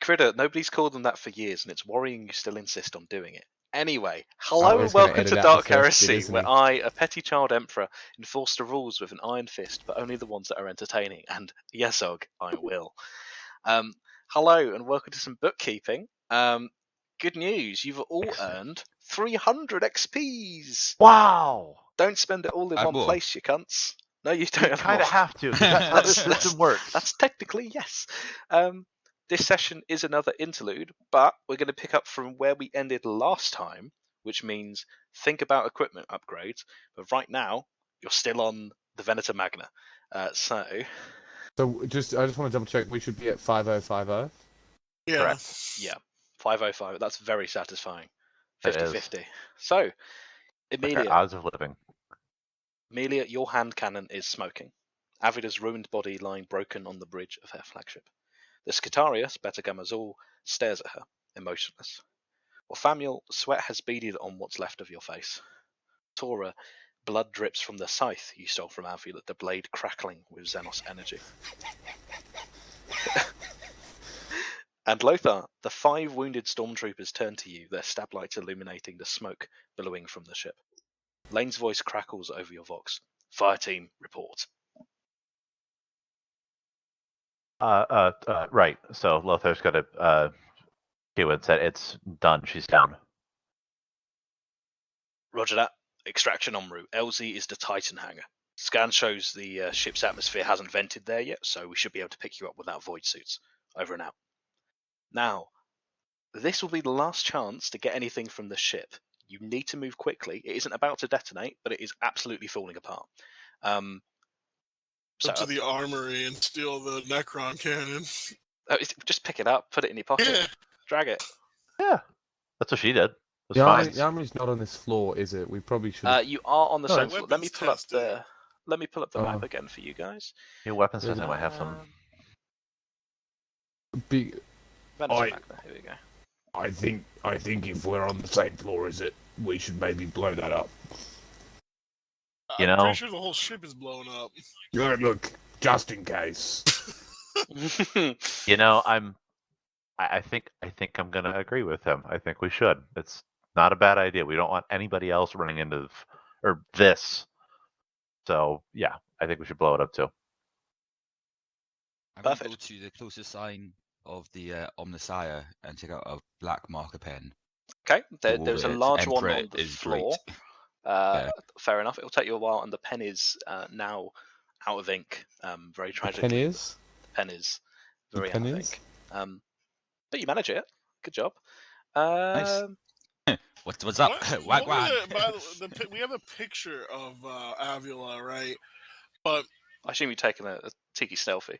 Critter, nobody's called them that for years, and it's worrying you still insist on doing it. Anyway, Oh, hello he's and gonna welcome edit to out Dark the first bit, Heresy, isn't where he? I, a petty child emperor, enforce the rules with an iron fist, but only the ones that are entertaining. And yes, Og, I will. Hello and welcome to some bookkeeping. Good news, you've all earned 300 XPs. Wow! Don't spend it all in one more. place, you cunts. No, you don't have Kind more. of have to. 'Cause that's how this system works. That's technically yes. This session is another interlude, but we're going to pick up from where we ended last time, which means think about equipment upgrades. But right now, you're still on the Venator Magna. So I just want to double check. We should be at 5050. Yeah. Correct. yeah, 505. That's very satisfying. It is. 50-50. So, Like Emilia, our odds of living. Amelia, your hand cannon is smoking. Avida's ruined body lying broken on the bridge of her flagship. The Scutarius, Betagamazul, stares at her, emotionless. Orfamiel, sweat has beaded on what's left of your face. Tora, blood drips from the scythe you stole from Avulat, the blade crackling with Xenos energy. And Lothar, the 5 wounded stormtroopers turn to you, their stab lights illuminating the smoke billowing from the ship. Lane's voice crackles over your vox. Fire team, report. Right. So Lothar's got to cue and said it's done. She's down. Roger that. Extraction en route. LZ is the Titan hangar. Scan shows the ship's atmosphere hasn't vented there yet, so we should be able to pick you up without void suits. Over and out. Now, this will be the last chance to get anything from the ship. You need to move quickly. It isn't about to detonate, but it is absolutely falling apart. Go to the armory and steal the Necron cannon. Just pick it up, put it in your pocket, Yeah. drag it. Yeah, that's what she did. It was The fine. armory's not on this floor, is it? We probably should. You are on the No, same it's floor. Let me pull up weapons the map again for you guys. New weapons There's system. I have some. Big. Venator I- Magna, here we go. I think if we're on the same floor as it, we should maybe blow that up. You I'm know- pretty sure the whole ship is blown up. Look, just in case. You know, I think I'm gonna agree with him. I think we should. It's not a bad idea. We don't want anybody else running into this. So yeah, I think we should blow it up too. I'm going to Perfect. go to the closest sign of the Omnissiah and take out a black marker pen. Okay, The there's a word large one Emperor on the is floor. Yeah. Fair enough. It'll take you a while, and the pen is now out of ink. Very tragically. Pen is? The pen is very pen out of is? ink. But you manage it. Good job. Nice. What's up? What Wag was it? By we have a picture of Avila, right? But I assume you've taken a tiki selfie.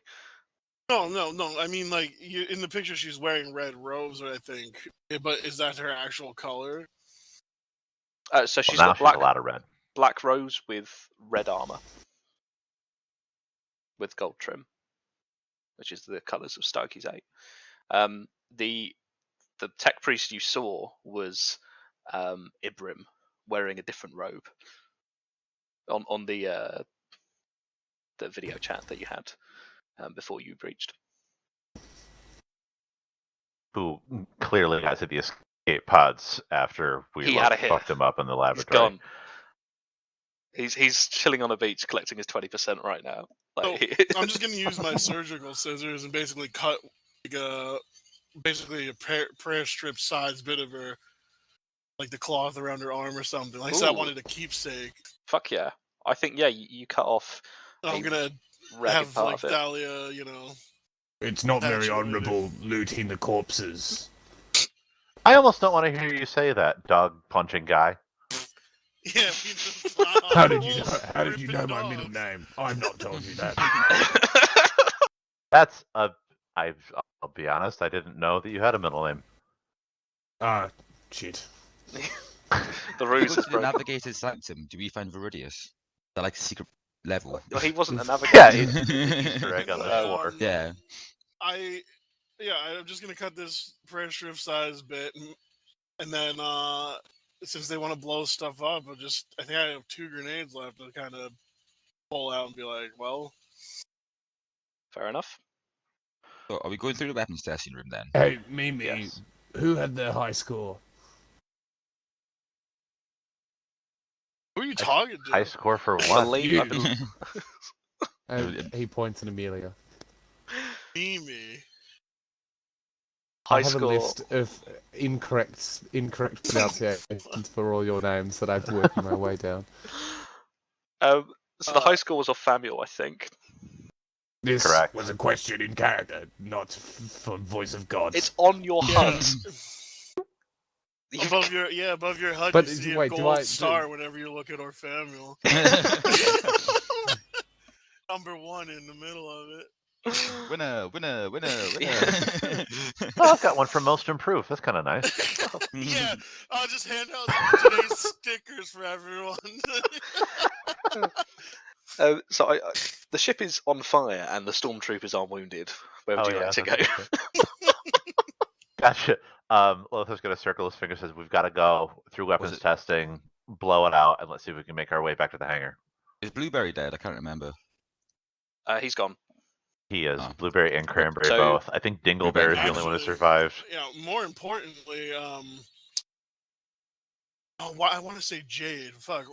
no. I mean, like in the picture, she's wearing red robes, I think. But is that her actual color? So she's Well, now got she's a lot of red. black rose with red armor, with gold trim, which is the colours of Starkey's 8. The tech priest you saw was Ibrim, wearing a different robe. On the video chat that you had before you breached. Who clearly got to the escape pods after we He had a hit. fucked him up in the He's laboratory. gone. He's chilling on a beach collecting his 20% right now. Like, I'm just gonna use my surgical scissors and basically cut like basically a prayer strip size bit of her, like the cloth around her arm or something. Like so I Ooh. wanted a keepsake. Fuck yeah. I think, yeah, you cut off I'm gonna ragged have part like of it. Dahlia, you know. It's not very Actually, honourable looting the corpses. I almost don't want to hear you say that, dog punching guy. Yeah. How did you know? How did you Ripping know my dogs. middle name? I've not told you that. That's a. I'll be honest. I didn't know that you had a middle name. Shit. The ruse Go is to the broken. Navigator's Sanctum. Do we find Viridius? They're like a secret level. Well, he wasn't a Yeah, navigator. it's an Easter egg on the floor. Yeah. I'm just gonna cut this prayer strip size bit, and then since they want to blow stuff up, I think I have 2 grenades left to kind of pull out and be like, well, Fair enough. So are we going through the weapons testing room then? Hey, Mimi, Yes. who had the high score? Who are you talking to? High score for I what? believe, I You. believe And he points at Amelia. Mimi. high I have score. a list of incorrect pronunciations for all your names that I've working my way down. So the high score was off Famuel, I think. This Correct. was a question in character, not for voice of God. It's on your Yeah. HUD. You- Above your HUD, But you see wait, a do gold I- star whenever you look at Orphamuel. Number 1 in the middle of it. Winner, winner, winner, Yeah. winner. Oh, I've got one for most improved. That's kind of nice. Yeah, I'll just hand out today's stickers for everyone. So the ship is on fire and the stormtroopers are wounded. Where would Oh, you yeah, like to go? that's okay. Gotcha. Lothar's gonna circle his fingers. Says we've got to go through weapons it- testing, blow it out, and let's see if we can make our way back to the hangar. Is Blueberry dead? I can't remember. He's gone. He is Oh. Blueberry and Cranberry So- both. I think Dingleberry is the only one who Actually, survived. Yeah, more importantly, I want to say Jade. Fuck,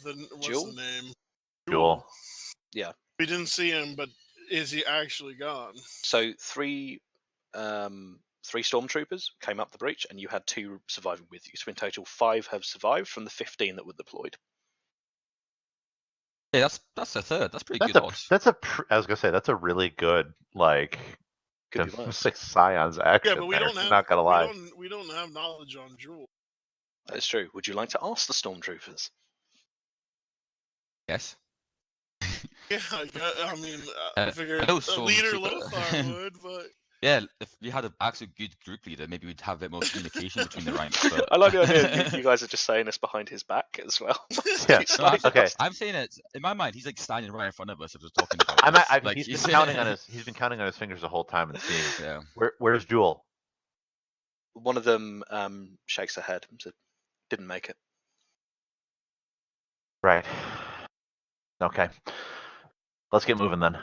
what's Jewel? the name? Jewel. Yeah. We didn't see him, but is he actually gone? So three stormtroopers came up the breach, and you had 2 surviving with you. So in total, 5 have survived from the 15 that were deployed. Yeah, that's a third. That's pretty That's good a odds. I was gonna say that's a really good Could be worse. Scions action. Yeah, but we there, don't have. Not gonna lie. We don't have knowledge on Jewel. That's true. Would you like to ask the stormtroopers? Yes. Yeah, I mean, I Uh, figured hello, a leader Stormtrooper. Lothar would, but Yeah, if we had an actually good group leader, maybe we'd have a bit more communication between the ranks. But... I like the idea you guys are just saying this behind his back as well. Yeah. It's No, like- Okay. I'm saying it in my mind. He's like standing right in front of us if we're talking about this. Like, He's been counting on his. He's been counting on his fingers the whole time and seeing Yeah. where's Jewel. One of them shakes her head and said, "Didn't make it." Right. Okay. Let's get moving then.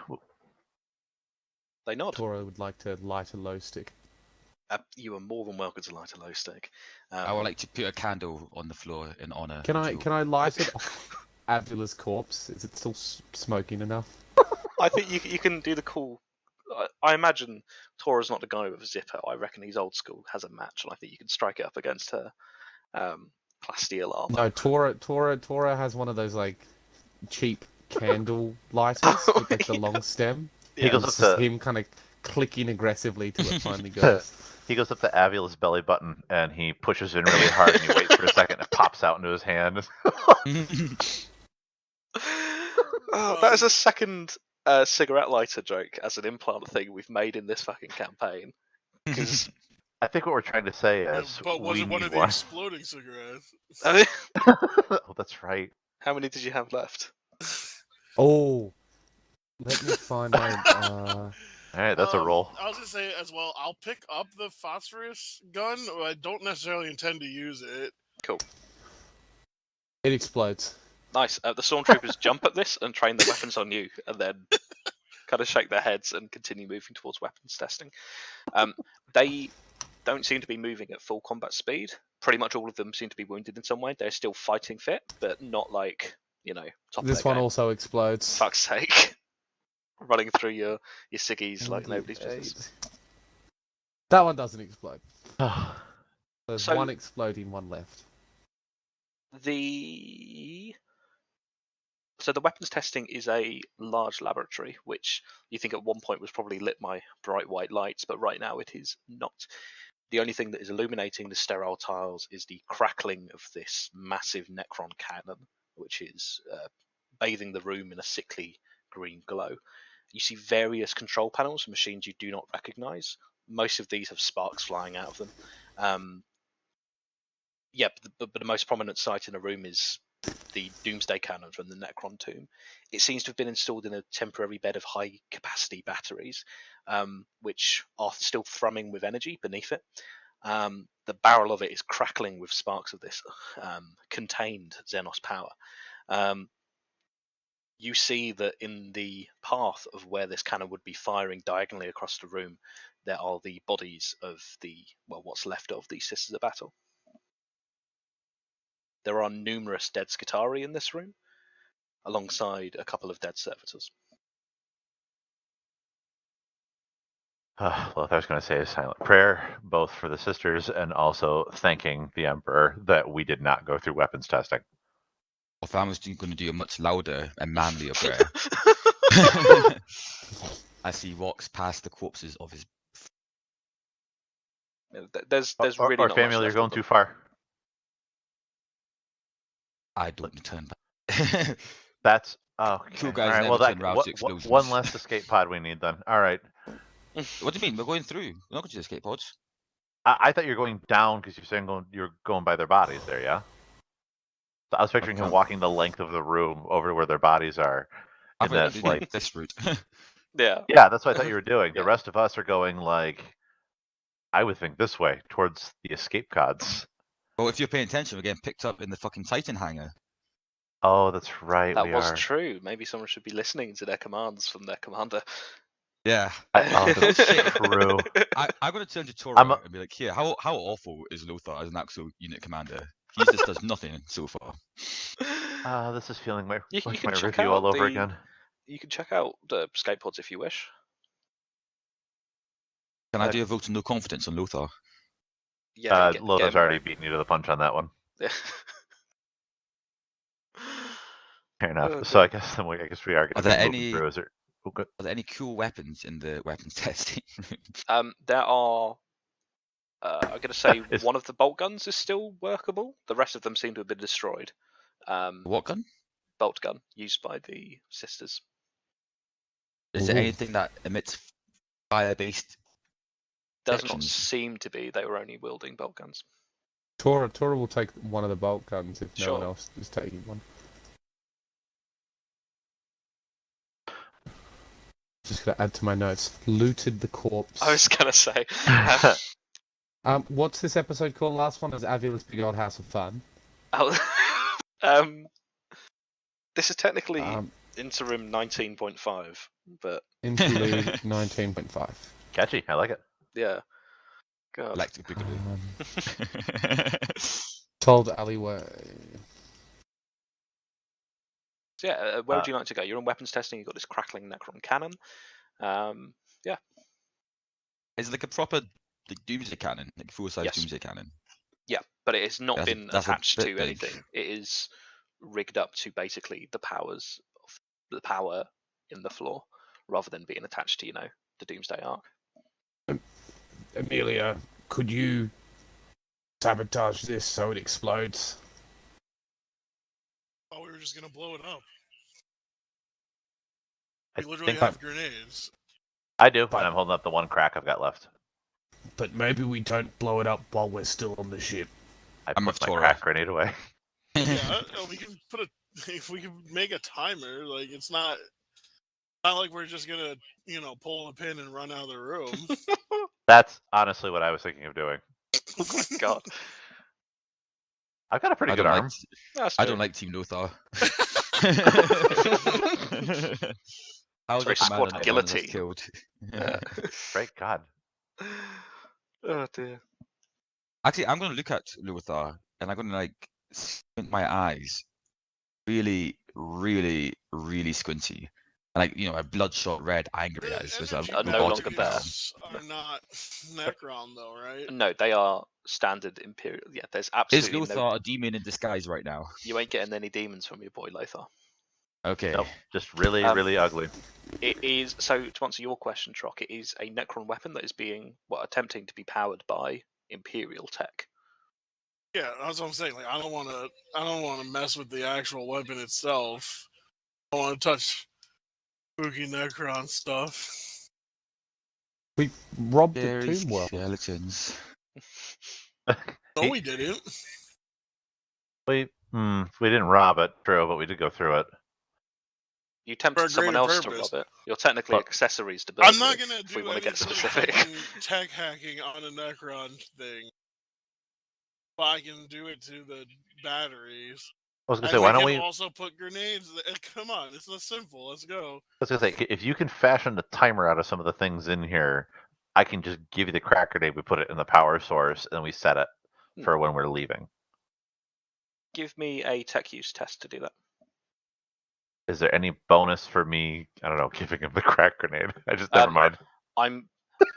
They nod. Tora would like to light a low stick. You are more than welcome to light a low stick. I would like to put a candle on the floor in honor. Can of I Jewel. can I light it off Avula's corpse? Is it still smoking enough? I think you can do the cool. I imagine Tora's not the guy with a zipper. I reckon he's old school, has a match, and I think you can strike it up against her plasteel armor. No, Tora has one of those like cheap candle lighters with like the long stem. He goes And up it's just to him kind of clicking aggressively till it finally goes. he goes up to Avula's belly button and he pushes in really hard and he waits for a second and it pops out into his hand. Oh, that is a second cigarette lighter joke as an implant thing we've made in this fucking campaign. Because I think what we're trying to say is but was we it one need of the one. exploding cigarettes? Oh, that's right. How many did you have left? Oh, let me find my. All right, that's a roll. I was gonna say as well. I'll pick up the phosphorus gun. I don't necessarily intend to use it. It explodes. Nice. The stormtroopers jump at this and train their weapons on you, and then kind of shake their heads and continue moving towards weapons testing. They don't seem to be moving at full combat speed. Pretty much all of them seem to be wounded in some way. They're still fighting fit, but not like, top of This their one game. also explodes. Fuck's sake. Running through your ciggies like nobody's business. That one doesn't explode. Oh, There's So- one exploding, one left. So the weapons testing is a large laboratory, which you think at one point was probably lit by bright white lights, but right now it is not. The only thing that is illuminating the sterile tiles is the crackling of this massive Necron cannon, which is bathing the room in a sickly green glow. You see various control panels for machines you do not recognize. Most of these have sparks flying out of them. But the most prominent sight in the room is the Doomsday Cannon from the Necron tomb. It seems to have been installed in a temporary bed of high-capacity batteries, which are still thrumming with energy beneath it. The barrel of it is crackling with sparks of this contained Xenos power. you see that in the path of where this cannon would be firing diagonally across the room, there are the bodies of what's left of the Sisters of Battle. There are numerous dead Skitarii in this room, alongside a couple of dead servitors. Well, I was going to say a silent prayer, both for the sisters and also thanking the Emperor that we did not go through weapons testing. If I was going to do a much louder and manlier prayer, as he walks past the corpses of his. There's really or not Samuel, much you're left going of them. too far. I don't return back. That's okay. Cool guys All right, never well, turn round to explosions. one less escape pod we need then. All right. What do you mean? We're going through. We're not going to the escape pods. I thought you were going down because you're saying you're going by their bodies there, yeah? So I was picturing him Okay. walking the length of the room over to where their bodies are. I've And already then, been like, this route. Yeah. yeah, that's what I thought you were doing. Yeah. The rest of us are going, like, I would think this way, towards the escape pods. Well, if you're paying attention, we're getting picked up in the fucking Titan hangar. Oh, that's right, That we was are. true. Maybe someone should be listening to their commands from their commander. Yeah. Oh, Oh, shit. true. I'm going to turn to Tora I'm- and be like, here, how awful is Lothar as an actual unit commander? He just does nothing so far. This is feeling my, You like can my check review out all over the- again. You can check out the escape pods if you wish. Can I do a vote of no confidence on Lothar? Yeah. Loda's already beaten you to the punch on that one. Fair enough. Oh, So I dear. guess then I guess we are Are going to there be moving any- through. Is there? Oh, good. Are there any cool weapons in the weapons testing? There are. I'm going to say Is- one of the bolt guns is still workable. The rest of them seem to have been destroyed. What gun? Bolt gun used by the sisters. Is there Ooh. anything that emits fire-based? Does not Sections. seem to be. They were only wielding bolt guns. Tora will take one of the bolt guns if no one Sure. else is taking one. Just gonna add to my notes. Looted the corpse. I was going to say. What's this episode called? Last one is Avila's Big Old House of Fun. This is technically Um, interim 19.5, but Interlude 19.5. Catchy. I like it. yeah. God. Electric Boogaloo. Told alleyway. So yeah, where would you like to go? You're on weapons testing. You've got this crackling Necron cannon. Is it like a proper doomsday cannon, like full-size Yes. doomsday cannon? Yeah, but it has not been that's a attached bit to big. anything. It is rigged up to basically the power in the floor, rather than being attached to the Doomsday Arc. Amelia, could you sabotage this so it explodes? Oh, we were just gonna blow it up. I We literally think have grenades. I do, But- and I'm holding up the one crack I've got left. But maybe we don't blow it up while we're still on the ship. I I'm put with my Tora. crack grenade away. Yeah, we can put a. If we can make a timer, like it's not like we're just gonna pull the pin and run out of the room. That's honestly what I was thinking of doing. Oh my god. I've got a pretty I good don't arm. like. That's I true. don't like Team Lothar. How's Very the commander not the one that's squad-gility. killed? Yeah. Great God. Oh dear. Actually, I'm going to look at Lothar and I'm going to squint my eyes, really, really, really squinty, and a bloodshot red, angry eyes. As I'm Are no longer robotic there. now. Are not Necron though, right? No, they are standard Imperial. Yeah, there's Is absolutely Lothar no. a demon in disguise right now? You ain't getting any demons from your boy Lothar. Okay. Nope. Just really, Um, really ugly. It is so to answer your question, Trock. It is a Necron weapon that is being attempting to be powered by Imperial tech. Yeah, that's what I'm saying. Like, I don't want to mess with the actual weapon itself. I want to touch spooky Necron stuff. We robbed it Scary too well. skeletons. No, we didn't. We didn't rob it, true, but we did go through it. You For tempted a someone greater else purpose. to rob it. You're technically Well, accessories to burglary. I'm not gonna if we do want to any get sort of specific. fucking tech hacking on a Necron thing. But I can do it to the batteries. was gonna And say, why we don't can we? also put grenades. Come on, it's not simple. Let's go. I was gonna say, if you can fashion a timer out of some of the things in here, I can just give you the crack grenade. We put it in the power source, and we set it for when we're leaving. Give me a tech use test to do that. Is there any bonus for me? I don't know, giving him the crack grenade. I just never mind. I'm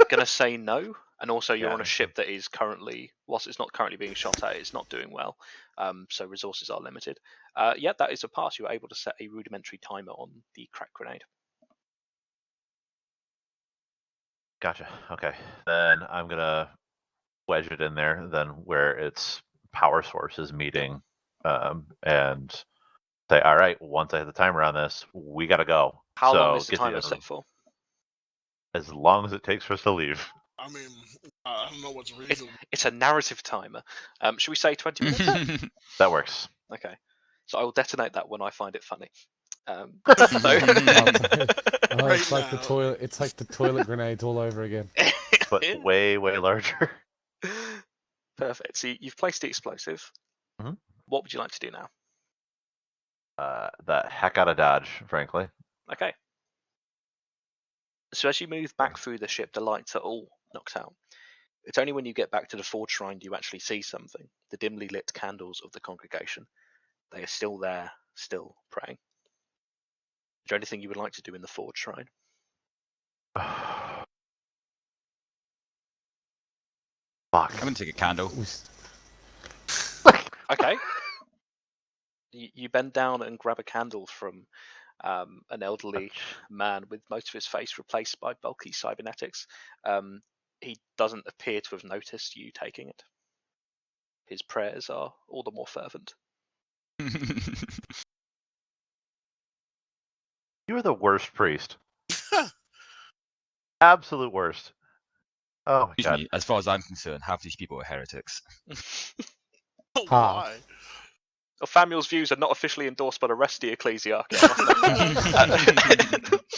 gonna say no, and also you're Yeah. on a ship that is currently, whilst it's not currently being shot at, it's not doing well. So resources are limited. Yeah, that is a pass. You're able to set a rudimentary timer on the crack grenade. Gotcha. Okay, then I'm gonna wedge it in there, then where its power source is meeting, and say, all right, once I hit the timer on this, we gotta go. How long So is the get the timer set for? as long as it takes for us to leave. I mean, I don't know what's reasonable. It's a narrative timer. Should we say 20 minutes? That works. Okay. So I will detonate that when I find it funny. Oh, Right it's like the now. toilet. It's like the toilet grenades all over again. But way, way larger. Perfect. So you've placed the explosive. Mhm. What would you like to do now? The heck out of Dodge, frankly. Okay. So as you move back through the ship, the lights are all knocked out. It's only when you get back to the Forge Shrine do you actually see something. The dimly lit candles of the congregation. They are still there, still praying. Is there anything you would like to do in the Forge Shrine? Fuck. I'm gonna take a candle. Okay. You bend down and grab a candle from an elderly man with most of his face replaced by bulky cybernetics. He doesn't appear to have noticed you taking it. His prayers are all the more fervent. You are the worst priest. Absolute worst. Oh my Excuse god. me, as far as I'm concerned, half these people are heretics. Why? Ophamiel's views are not officially endorsed by the rest of the ecclesiarchy.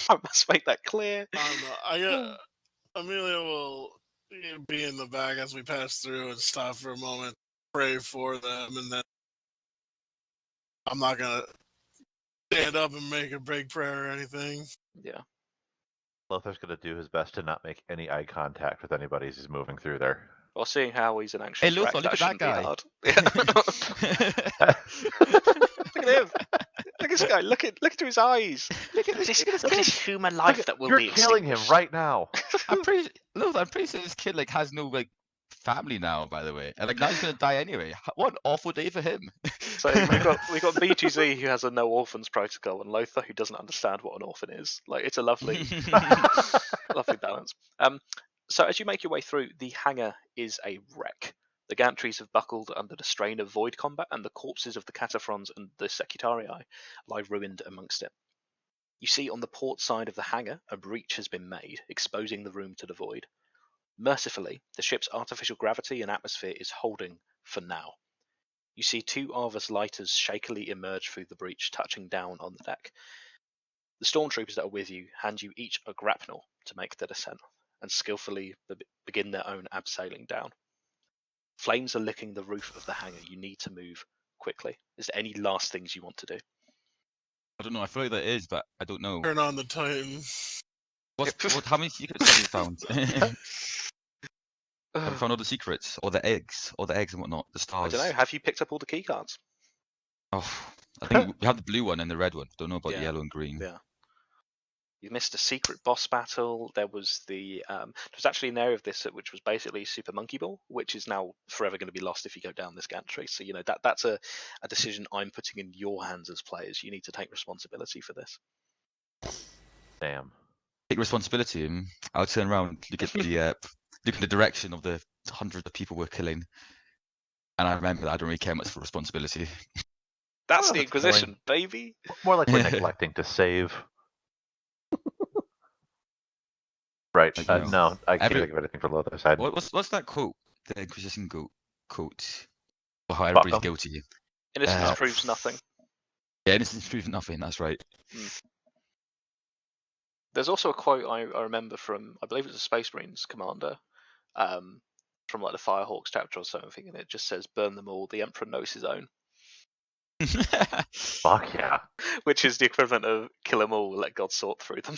I must make that clear. I don't know. Amelia will be in the back as we pass through and stop for a moment, pray for them, and then I'm not gonna stand up and make a big prayer or anything. Yeah. Lothar's gonna do his best to not make any eye contact with anybody as he's moving through there. Well, seeing how he's an Hey, anxious Lothar, wreck, look that at that shouldn't be guy. hard. Look at him. Look at this guy. Look into his eyes. Look at this human life that will You're be killing him extinguished. right now. I'm pretty sure this kid has no family now, by the way, and now he's gonna die anyway. What an awful day for him. So we've got BGZ who has a no orphans protocol, and Lothar who doesn't understand what an orphan is. Like, it's a lovely balance. So as you make your way through, the hangar is a wreck. The gantries have buckled under the strain of void combat, and the corpses of the Cataphrons and the Secutarii lie ruined amongst it. You see on the port side of the hangar, a breach has been made, exposing the room to the void. Mercifully, the ship's artificial gravity and atmosphere is holding for now. You see two Arvus lighters shakily emerge through the breach, touching down on the deck. The stormtroopers that are with you hand you each a grapnel to make the descent, and skillfully begin their own abseiling down. Flames are licking the roof of the hangar. You need to move quickly. Is there any last things you want to do? I don't know. I feel like there is, but I don't know. Turn on the Titan. How many secrets have you found? Have you found all the secrets, or the eggs, and whatnot, the I stars? don't know. Have you picked up all the key cards? Oh, I think we have the blue one and the red one. Don't know about the Yeah. yellow and green. Yeah. You missed a secret boss battle. There was actually an area of this which was basically Super Monkey Ball, which is now forever going to be lost if you go down this gantry. So that's a decision I'm putting in your hands as players. You need to take responsibility for this. Damn. Take responsibility. And I'll turn around, look at the direction of the hundreds of people we're killing, and I remember that I don't really care much for responsibility. That's Well, the that's Inquisition, baby. More like we're neglecting to save. Right. No, I can't think of anything for Lothar's side. What's that quote? The Inquisition quote. Or how everybody's guilty. Innocence proves nothing. Yeah, innocence proves nothing. That's right. There's also a quote I remember from, I believe it's a Space Marines commander, from like the Firehawks chapter or something, and it just says, "Burn them all. The Emperor knows his own." Fuck yeah. which is the equivalent of kill them all, let God sort through them.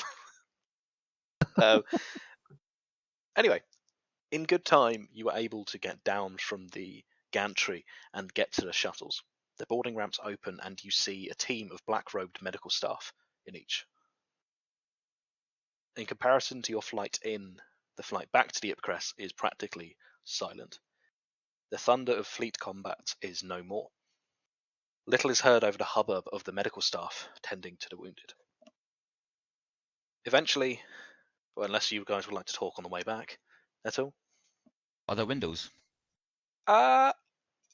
Anyway, in good time, you were able to get down from the gantry and get to the shuttles. The boarding ramps open, and you see a team of black-robed medical staff in each. In comparison to your flight in, the flight back to the Ipcrest is practically silent. The thunder of fleet combat is no more. Little is heard over the hubbub of the medical staff tending to the wounded. Eventually, well, unless you guys would like to talk on the way back at all. Are there windows? Yeah,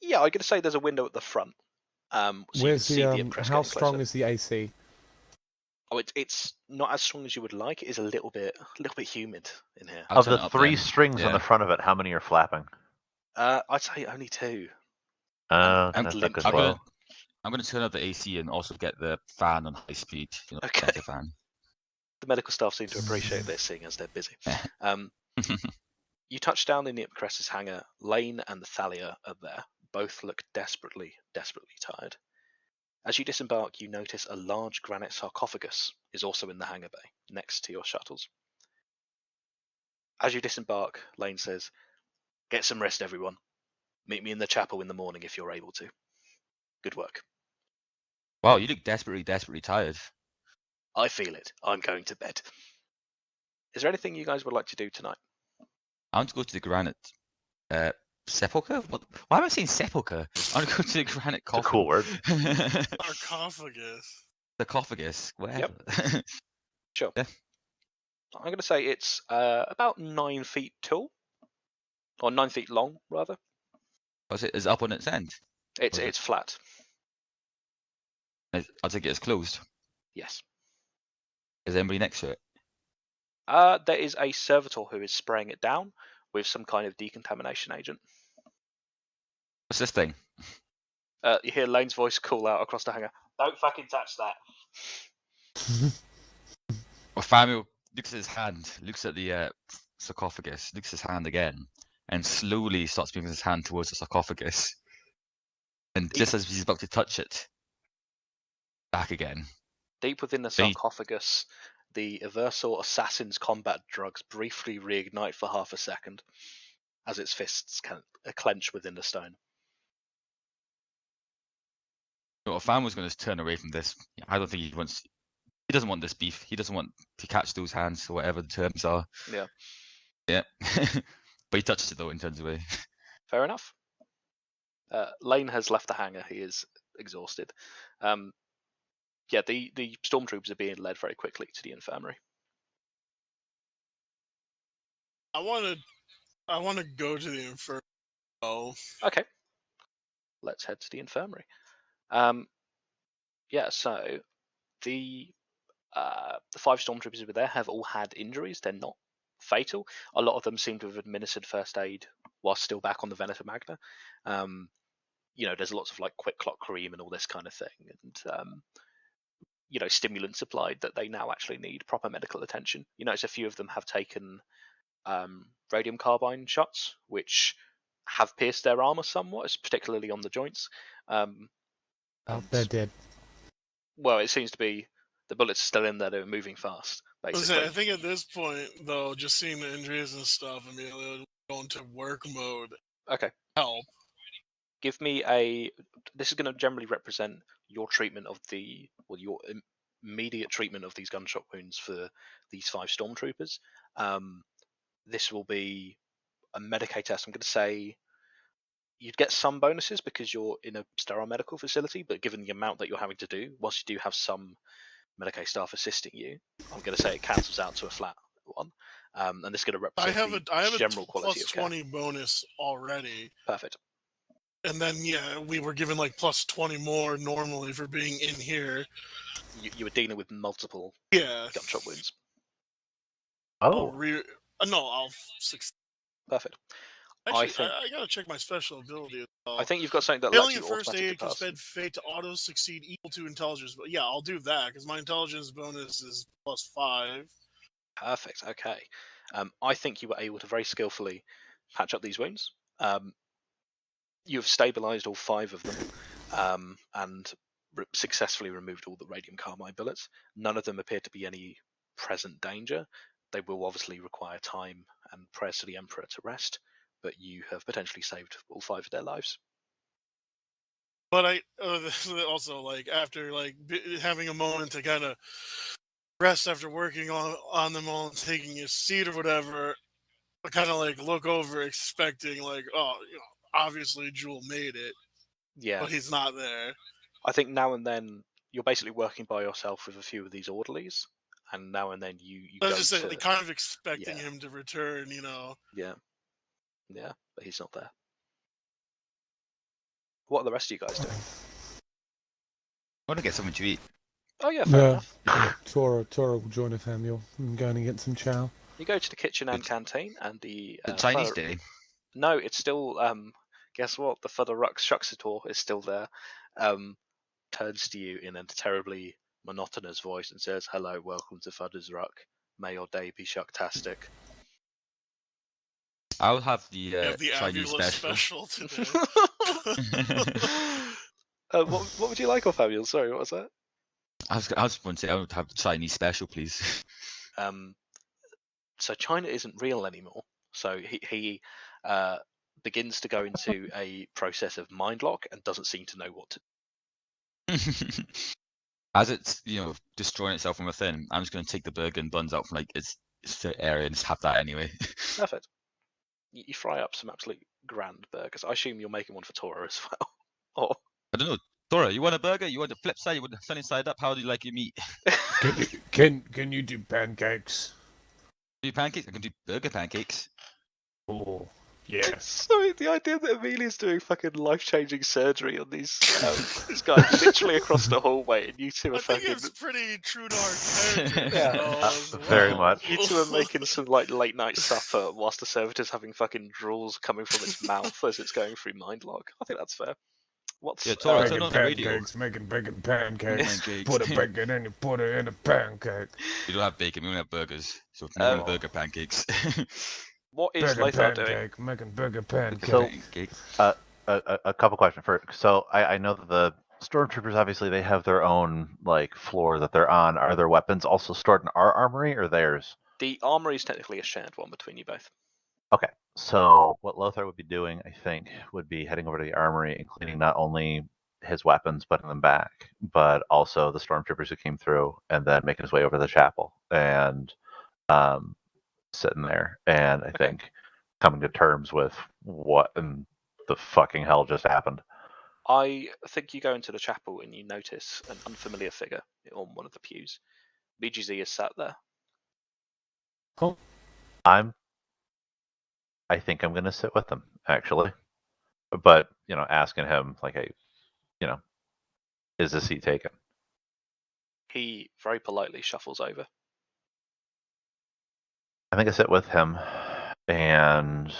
I'm going to say there's a window at the front. So you can Where's see the the Ipcrest how getting strong closer. is the AC? Oh, it's not as strong as you would like. It is a little bit humid in here. I'll Of turn the it up 3 then. strings on Yeah. the front of it, how many are flapping? I'd say only 2. And and that's not limp good. I'm as well. gonna I'm gonna turn up the AC and also get the fan on high speed. You know, Okay. better fan. The medical staff seem to appreciate this, seeing as they're busy. You touch down in the Ipcrest's hangar. Lane and Thalia are there. Both look desperately tired. As you disembark, you notice a large granite sarcophagus is also in the hangar bay, next to your shuttles. As you disembark, Lane says, "Get some rest, everyone. Meet me in the chapel in the morning if you're able to. Good work." Wow, you look desperately tired. I feel it. I'm going to bed. Is there anything you guys would like to do tonight? I want to go to the granite sepulcher. Why am I saying sepulcher? I want to go to the granite It's a coffin. cool word. Sarcophagus. Sarcophagus, whatever. Sure. Yeah. I'm going to say it's about 9 feet tall, or 9 feet long, rather. Was it? Is it up on its end? It's flat. I'll take it as closed. Yes. Is anybody next to it? There is a servitor who is spraying it down with some kind of decontamination agent. What's this thing? You hear Lane's voice call out across the hangar, "Don't fucking touch that." Well, Famio looks at his hand, looks at the sarcophagus, looks at his hand again, and slowly starts moving his hand towards the sarcophagus. And just as he's about to touch it, back again. Deep within the sarcophagus, the Eversor Assassin's combat drugs briefly reignite for half a second as its fists clench within the stone. Well, Fam was going to turn away from this. I don't think he wants. He doesn't want this beef. He doesn't want to catch those hands or whatever the terms are. Yeah. Yeah. But he touched it though and turns away. Fair enough. Lane has left the hangar. He is exhausted. Yeah, the stormtroopers are being led very quickly to the infirmary. I want to go to the infirmary. Okay. Let's head to the infirmary. Yeah, so the 5 stormtroopers who were there have all had injuries. They're not fatal. A lot of them seem to have administered first aid while still back on the Venator Magna. There's lots of like quick clot cream and all this kind of thing, and stimulants supplied that they now actually need proper medical attention. You notice a few of them have taken radium carbine shots, which have pierced their armor somewhat, particularly on the joints. They're dead. Well, it seems to be the bullets are still in there. They're moving fast, basically. I think at this point, though, just seeing the injuries and stuff, immediately go into work mode. Okay. Help. Give me this is going to generally represent your treatment of your immediate treatment of these gunshot wounds for these 5 stormtroopers. This will be a Medicaid test. I'm going to say you'd get some bonuses because you're in a sterile medical facility, but given the amount that you're having to do, whilst you do have some Medicaid staff assisting you, I'm going to say it cancels out to a flat one. And this is going to represent I have general a quality plus of care. 20 bonus already. Perfect. And then, yeah, we were given like plus 20 more normally for being in here. You were dealing with multiple gunshot wounds. Oh. I'll succeed. Perfect. Actually, I gotta check my special ability as well. I think you've got something that failing lets you in first automatically aid can pass. spend fate to auto succeed equal to intelligence. But yeah, I'll do that because my intelligence bonus is plus 5. Perfect. Okay. I think you were able to very skillfully patch up these wounds. You've stabilized all 5 of them. and successfully removed all the radium carbide bullets. None of them appear to be any present danger. They will obviously require time and prayers to the Emperor to rest, but you have potentially saved all 5 of their lives. But I also like after like having a moment to kind of rest after working on them all and taking his seat or whatever, I kind of like look over expecting like, oh, obviously Jewel made it, Yeah, but he's not there. I think now and then you're basically working by yourself with a few of these orderlies, and now and then you I go was just saying, to like, kind of expecting yeah. him to return, Yeah, but he's not there. What are the rest of you guys doing? I want to get something to eat. Oh yeah, fair enough. Tora will join us, Samuel. I'm going to get some chow. You go to the kitchen and It's- canteen, and the Chinese fur- Day. No, it's still guess what? The Fudder Shuxator is still there. Turns to you in a terribly monotonous voice and says, "Hello, welcome to Fudder's Ruck. May your day be shucktastic." I'll have You the have the Chinese Avula special. today. What would you like off Abiel? Sorry, what was that? I was going to say I would have the Chinese special, please. So China isn't real anymore. So he begins to go into a process of mind lock and doesn't seem to know what to. As it's destroying itself from within, I'm just going to take the burger and buns out from like its area and just have that anyway. Perfect. You fry up some absolute grand burgers. I assume you're making one for Tora as well. Or I don't know, Dora, you want a burger? You want the flip side? You want the sunny side up? How do you like your meat? Can you do pancakes? Do pancakes? I can do burger pancakes. Oh, yeah. So the idea that Amelia's doing fucking life-changing surgery on these guys literally across the hallway, and you two are I think fucking. it's pretty true to our characters. Yeah. as Very well. much. You two are making some like late night supper whilst the servitor's having fucking drools coming from its mouth as it's going through mind lock. I think that's fair. What's Yeah, Tora, turn Bacon on the radio. pancakes, making bacon pancakes. Pancakes. Put a bacon and you put it in a pancake. We don't have bacon. We only have burgers. So Oh. making burger pancakes. what is Bacon Lothar doing? pancake, making burger pancake. So- Pancakes. A couple questions first. So I know that the stormtroopers obviously they have their own like floor that they're on. Are their weapons also stored in our armory or theirs? The armory is technically a shared one between you both. Okay. So what Lothar would be doing, I think, would be heading over to the armory and cleaning not only his weapons, putting them back, but also the stormtroopers who came through, and then making his way over to the chapel and sitting there, and I think coming to terms with what in the fucking hell just happened. I think you go into the chapel and you notice an unfamiliar figure on one of the pews. BGZ is sat there. I think I'm gonna sit with them actually, but asking him like, hey, is the seat taken? He very politely shuffles over. I think I sit with him, and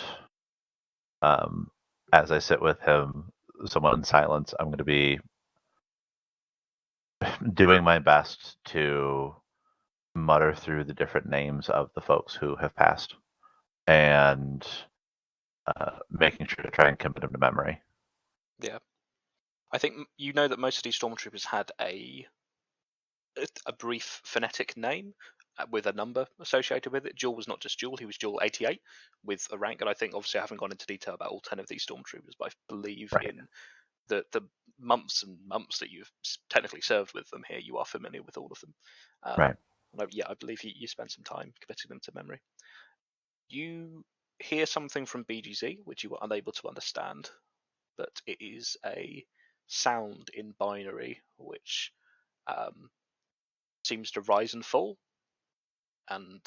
as I sit with him, somewhat in silence, I'm going to be doing my best to mutter through the different names of the folks who have passed, and making sure to try and commit them to memory. Yeah. I think you know that most of these stormtroopers had a brief phonetic name with a number associated with it. Jewel was not just Jewel, he was Jewel 88 with a rank, and I think obviously I haven't gone into detail about all 10 of these stormtroopers, but I believe Right. in the months and months that you've technically served with them here, you are familiar with all of them. Right. I believe you spent some time committing them to memory. You hear something from BGZ, which you were unable to understand, but it is a sound in binary which seems to rise and fall and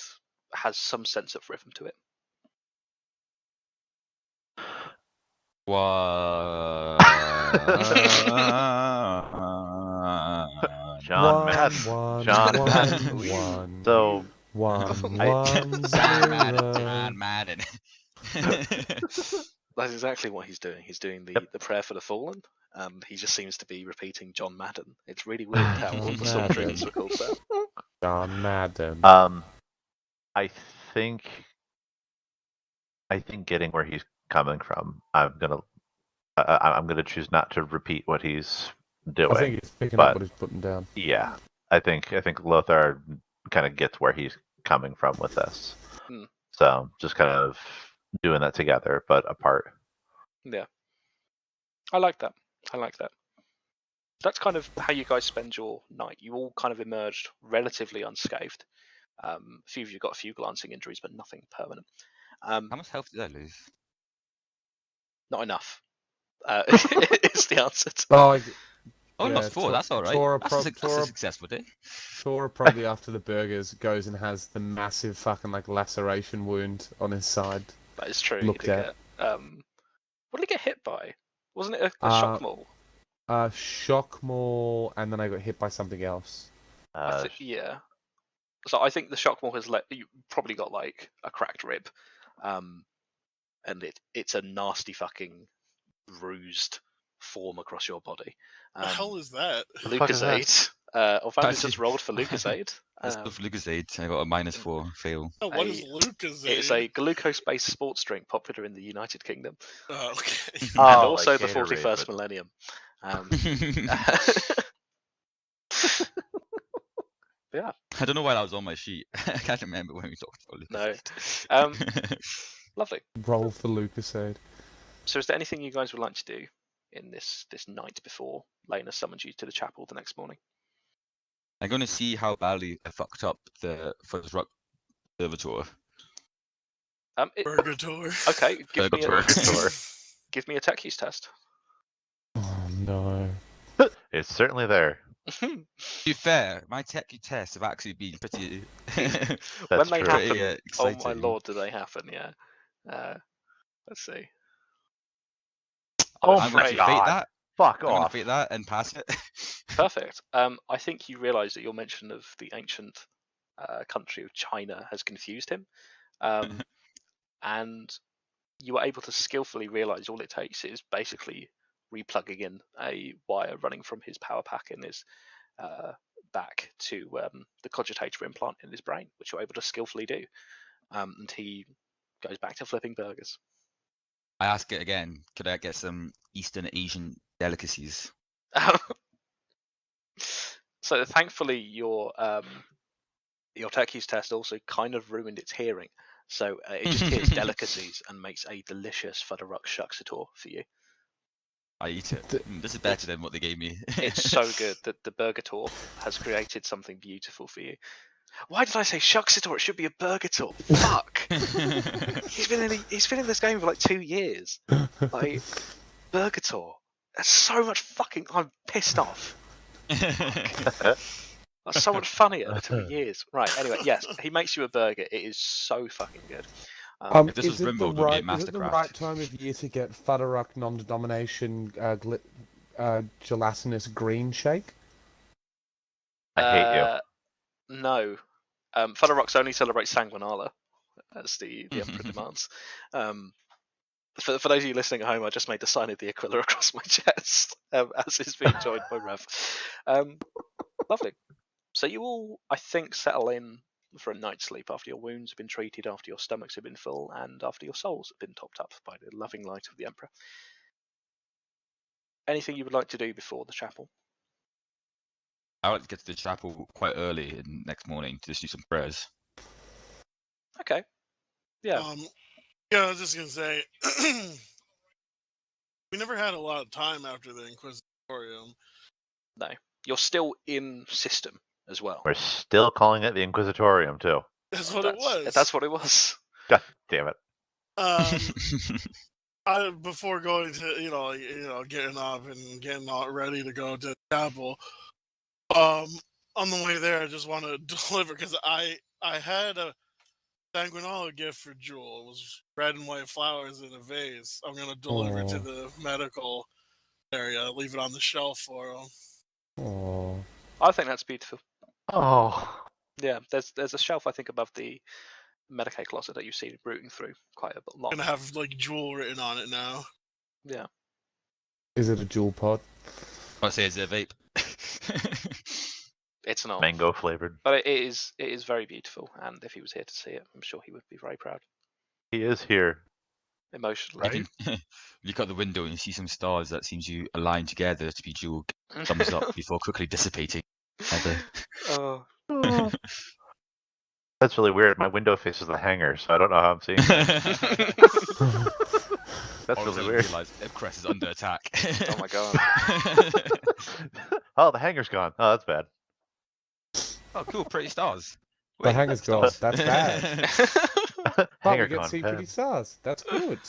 has some sense of rhythm to it. John Madden. John Madden. One. So One, John zero. Madden. That's exactly what he's doing. He's doing the prayer for the fallen, and he just seems to be repeating John Madden. It's really weird how all the John stormtroopers Madden. are called that. John Madden. I think getting where he's coming from, I'm gonna I'm going to choose not to repeat what he's doing. I think he's picking but- up what he's putting down. Yeah, I think Lothar kind of gets where he's coming from with this. Hmm. So just kind of doing that together, but apart. Yeah. I like that. That's kind of how you guys spend your night. You all kind of emerged relatively unscathed. A few of you got a few glancing injuries, but nothing permanent. How much health did I lose? Not enough. Is the answer to Oh, Oh, I Yeah, lost 4. That's all right. Tora That's a successful day. Tora probably after the burgers goes and has the massive fucking like laceration wound on his side. That is true. Looked you did at. Get, what did he get hit by? Wasn't it a shock maul? Shock maul, and then I got hit by something else. Yeah. So I think the shock maul has you probably got like a cracked rib, and it's a nasty fucking bruised form across your body. The hell is that? fuck is that? Lucasade. Orphanus just rolled for Lucasade. That's for Lucasade. I got a -4 fail. Oh, what is Lucasade? It's a glucose-based sports drink popular in the United Kingdom, Oh, okay. and Oh, also like the Gatorade, 41st but- millennium. Yeah. I don't know why that was on my sheet. I can't remember when we talked about No. Lucasade. Lovely. Roll for Lucasade. So is there anything you guys would like to do in this night before Lena summons you to the chapel the next morning? I'm going to see how badly I fucked up the first rock observatory. Burgitor. Okay, Burgitor. give me a tech use test. Oh no. It's certainly there. To be fair, my tech tests have actually been pretty. When That's they true. happen, pretty, oh exciting. my lord, do they happen? Yeah. Let's see. Oh I'm my going to God. fate that. Fuck I'm going to off. fate that and pass it. Perfect. I think you realise that your mention of the ancient country of China has confused him, and you were able to skillfully realise all it takes is basically replugging in a wire running from his power pack in his back to the cogitator implant in his brain, which you're able to skillfully do, and he goes back to flipping burgers. I ask it again. Could I get some Eastern Asian delicacies? So thankfully, your tech use test also kind of ruined its hearing. So it just hears delicacies and makes a delicious Fudderruck Shuxitor for you. I eat it. This is better than what they gave me. It's so good that the Burgitor has created something beautiful for you. Why did I say Shuxitor? It should be a Burgitor. Fuck. He's been in this game for like 2 years. Like Burgitor. That's so much fucking. I'm pissed off. That's so much funnier. It took me years. Right. Anyway, yes, he makes you a burger. It is so fucking good. If this was Is it Rimbo, the it would be a right? Is it the Mastercraft. right time of year to get Fudderruck non-denomination gelatinous green shake? I hate you. No. Fudderrocks only celebrates Sanguinala, as the Emperor demands. For those of you listening at home, I just made the sign of the Aquila across my chest as is being joined by Rev. Lovely. So you all, I think, settle in for a night's sleep after your wounds have been treated, after your stomachs have been full, and after your souls have been topped up by the loving light of the Emperor. Anything you would like to do before the chapel? I like to get to the chapel quite early in next morning to just do some prayers. Okay. Yeah. Yeah, I was just gonna say, we never had a lot of time after the Inquisitorium. No. You're still in system as well. We're still calling it the Inquisitorium, too. That's what it was. That's what it was. God damn it. Before going to getting up and getting all ready to go to the chapel, on the way there I just want to deliver, because I had a Sanguinala gift for Jewel. It was red and white flowers in a vase. I'm gonna deliver to the medical area, leave it on the shelf for him. Oh. I think that's beautiful. Oh. Yeah, there's a shelf, I think, above the Medicaid closet that you've seen rooting through quite a lot. Gonna have like Jewel written on it now. Yeah. Is it a jewel pod? I'd say it's a vape. It's not. Mango flavored. But it is very beautiful, and if he was here to see it, I'm sure he would be very proud. He is here. emotionally. You can look out the window and you see some stars that seem to align together to be dual thumbs up before quickly dissipating. Oh. That's really weird. My window faces the hangar, so I don't know how I'm seeing that. That's Also, really you weird. realize Crest is under attack. Oh my god. Oh, the hangar's gone. Oh, that's bad. Oh, cool, pretty stars. The Wait, hangar's gone. That's bad. But Hangar we get to gone. see Bad. pretty stars. That's good.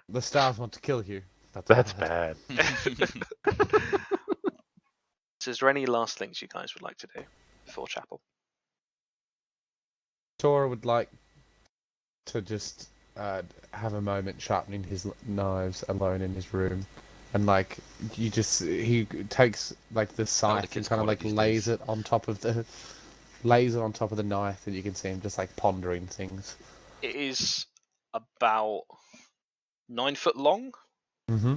The stars want to kill you. That's bad. bad. So is there any last things you guys would like to do before chapel? Tora would like to just have a moment sharpening his knives alone in his room, and like he takes like the scythe and kids kind of call it like these lays days. it on top of the knife, and you can see him just like pondering things. It is about 9 foot long. Mm-hmm.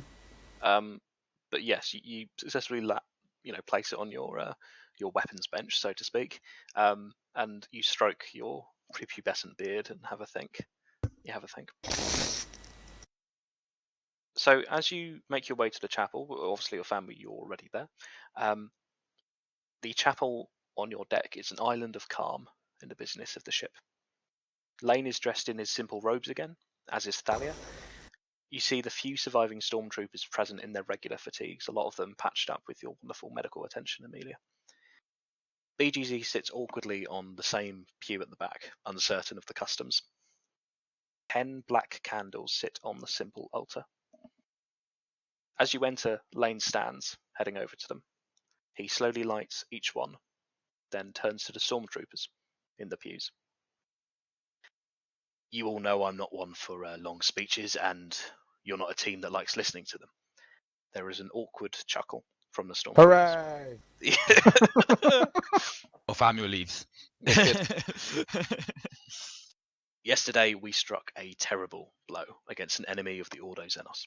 But yes, you successfully place it on your weapons bench, so to speak, and you stroke your prepubescent beard and have a think. You have a think. So as you make your way to the chapel, obviously your family, you're already there. The chapel on your deck is an island of calm in the business of the ship. Lane is dressed in his simple robes again, as is Thalia. You see the few surviving stormtroopers present in their regular fatigues, a lot of them patched up with your wonderful medical attention, Amelia. BGZ sits awkwardly on the same pew at the back, uncertain of the customs. 10 black candles sit on the simple altar. As you enter, Lane stands, heading over to them. He slowly lights each one, then turns to the stormtroopers in the pews. You all know I'm not one for long speeches, and you're not a team that likes listening to them. There is an awkward chuckle from the stormtroopers. Hooray! Or family leaves. Yesterday we struck a terrible blow against an enemy of the Ordo Xenos.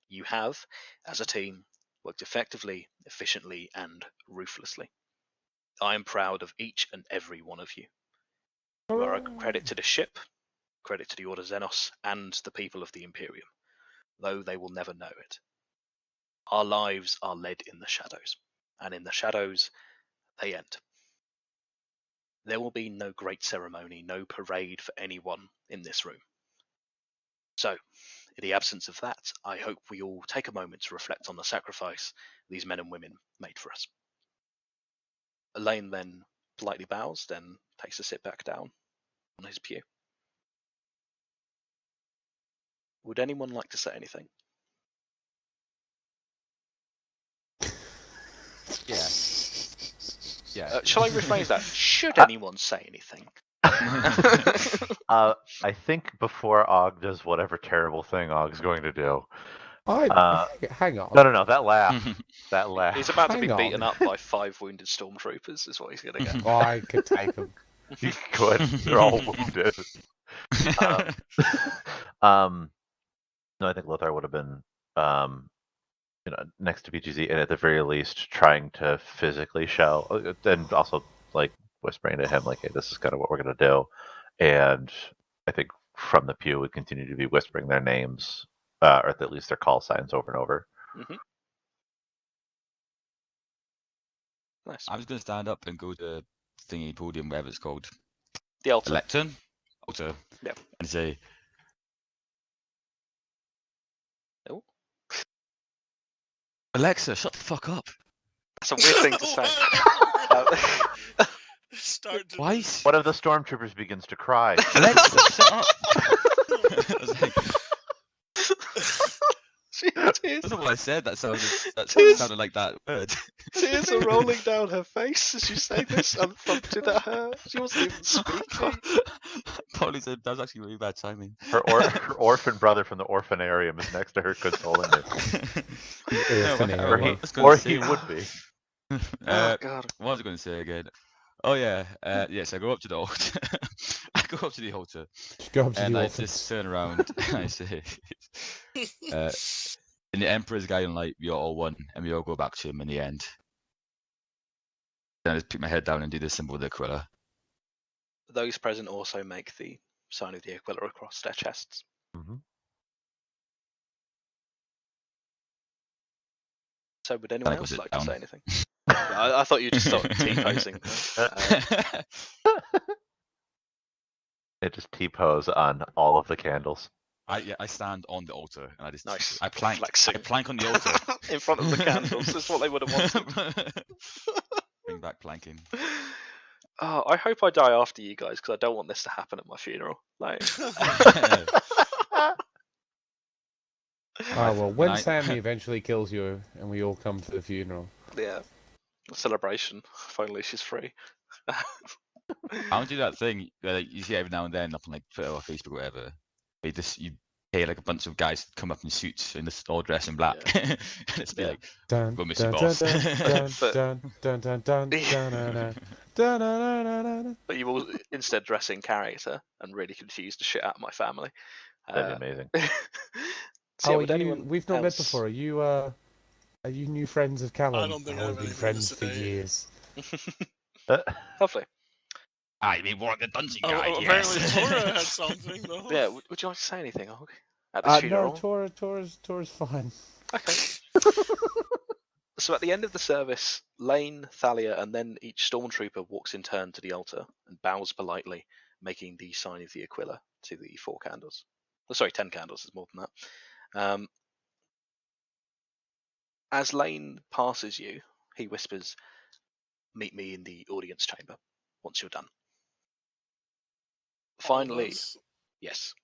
You have, as a team, worked effectively, efficiently, and ruthlessly. I am proud of each and every one of you. You are a credit to the ship, credit to the Order Xenos, and the people of the Imperium, though they will never know it. Our lives are led in the shadows, and in the shadows they end. There will be no great ceremony, no parade for anyone in this room. So, in the absence of that, I hope we all take a moment to reflect on the sacrifice these men and women made for us. Elaine then politely bows, then takes a sit back down on his pew. Would anyone like to say anything? Yeah. Shall I rephrase that? Should anyone say anything? I think before Og does whatever terrible thing Og's going to do. Hang on. No, that laugh. That laugh. He's about to be Hang beaten on. up by 5 wounded stormtroopers, is what he's going to get. I could take him. You could. They're all wounded. No, I think Lothar would have been, next to BGZ, and at the very least trying to physically show, and also like whispering to him, like, "Hey, this is kind of what we're gonna do." And I think from the pew would continue to be whispering their names, or at least their call signs over and over. Mm-hmm. Nice. I'm just gonna stand up and go to thingy podium, whatever it's called. The altar. Lectern? Altar. Yep. And say, Oh. Alexa, shut the fuck up. That's a weird thing to say. Start to Twice? One of the stormtroopers begins to cry. Alexa, shut up. I was like, I Tears, don't know what I said. That sounded like that word. tears are rolling down her face as you say this, unprompted at her. She wasn't even speaking. Probably said that was actually really bad timing. Her orphan brother from the orphanarium is next to her consoling her. Or he would be. Oh, God. What was I going to say again? Oh yeah, yes. I go up to the altar. I go up to the altar, Go up to and the I orphans. just turn around and I say, "In the Emperor's guiding light, we are all one, and we all go back to him in the end." Then I just put my head down and do the symbol of the Aquila. Those present also make the sign of the Aquila across their chests. Mm-hmm. So would anyone Can I go else sit like down? to say anything? I thought you just started T-posing. They just T-pose on all of the candles. I stand on the altar and I just Nice. I plank. Flexing. I plank on the altar in front of the candles. That's what they would have wanted. Bring back planking. Oh, I hope I die after you guys because I don't want this to happen at my funeral. Like, Oh well, when I- Sammy eventually kills you and we all come to the funeral. yeah, celebration. Finally, she's free. I want to do that thing where like, you see every now and then up on like Twitter or Facebook or whatever. Where you pay like a bunch of guys to come up in suits and just all dressed in black, and it's be Yeah. like, Dun "Go miss dun your dun boss." dun But- dun dun dun dun dun dun dun dun dun. But you will instead dress in character and really confuse the shit out of my family. That'd be amazing. So yeah, Oh, would are anyone you? We've not met else- before. Are you new friends of Callum? I don't think I Oh, have we've been anything to friends for say. years. Lovely. I mean, one of the dungeon Oh, guide. apparently yes. Tora had something though. Yeah, would you like to say anything, Og? At this No, funeral? Tora's fine. Okay. So at the end of the service, Lane, Thalia, and then each stormtrooper walks in turn to the altar and bows politely, making the sign of the Aquila to the 4 candles. Oh, sorry, 10 candles is more than that. As Lane passes you, he whispers, "Meet me in the audience chamber once you're done." All of Finally, us? yes.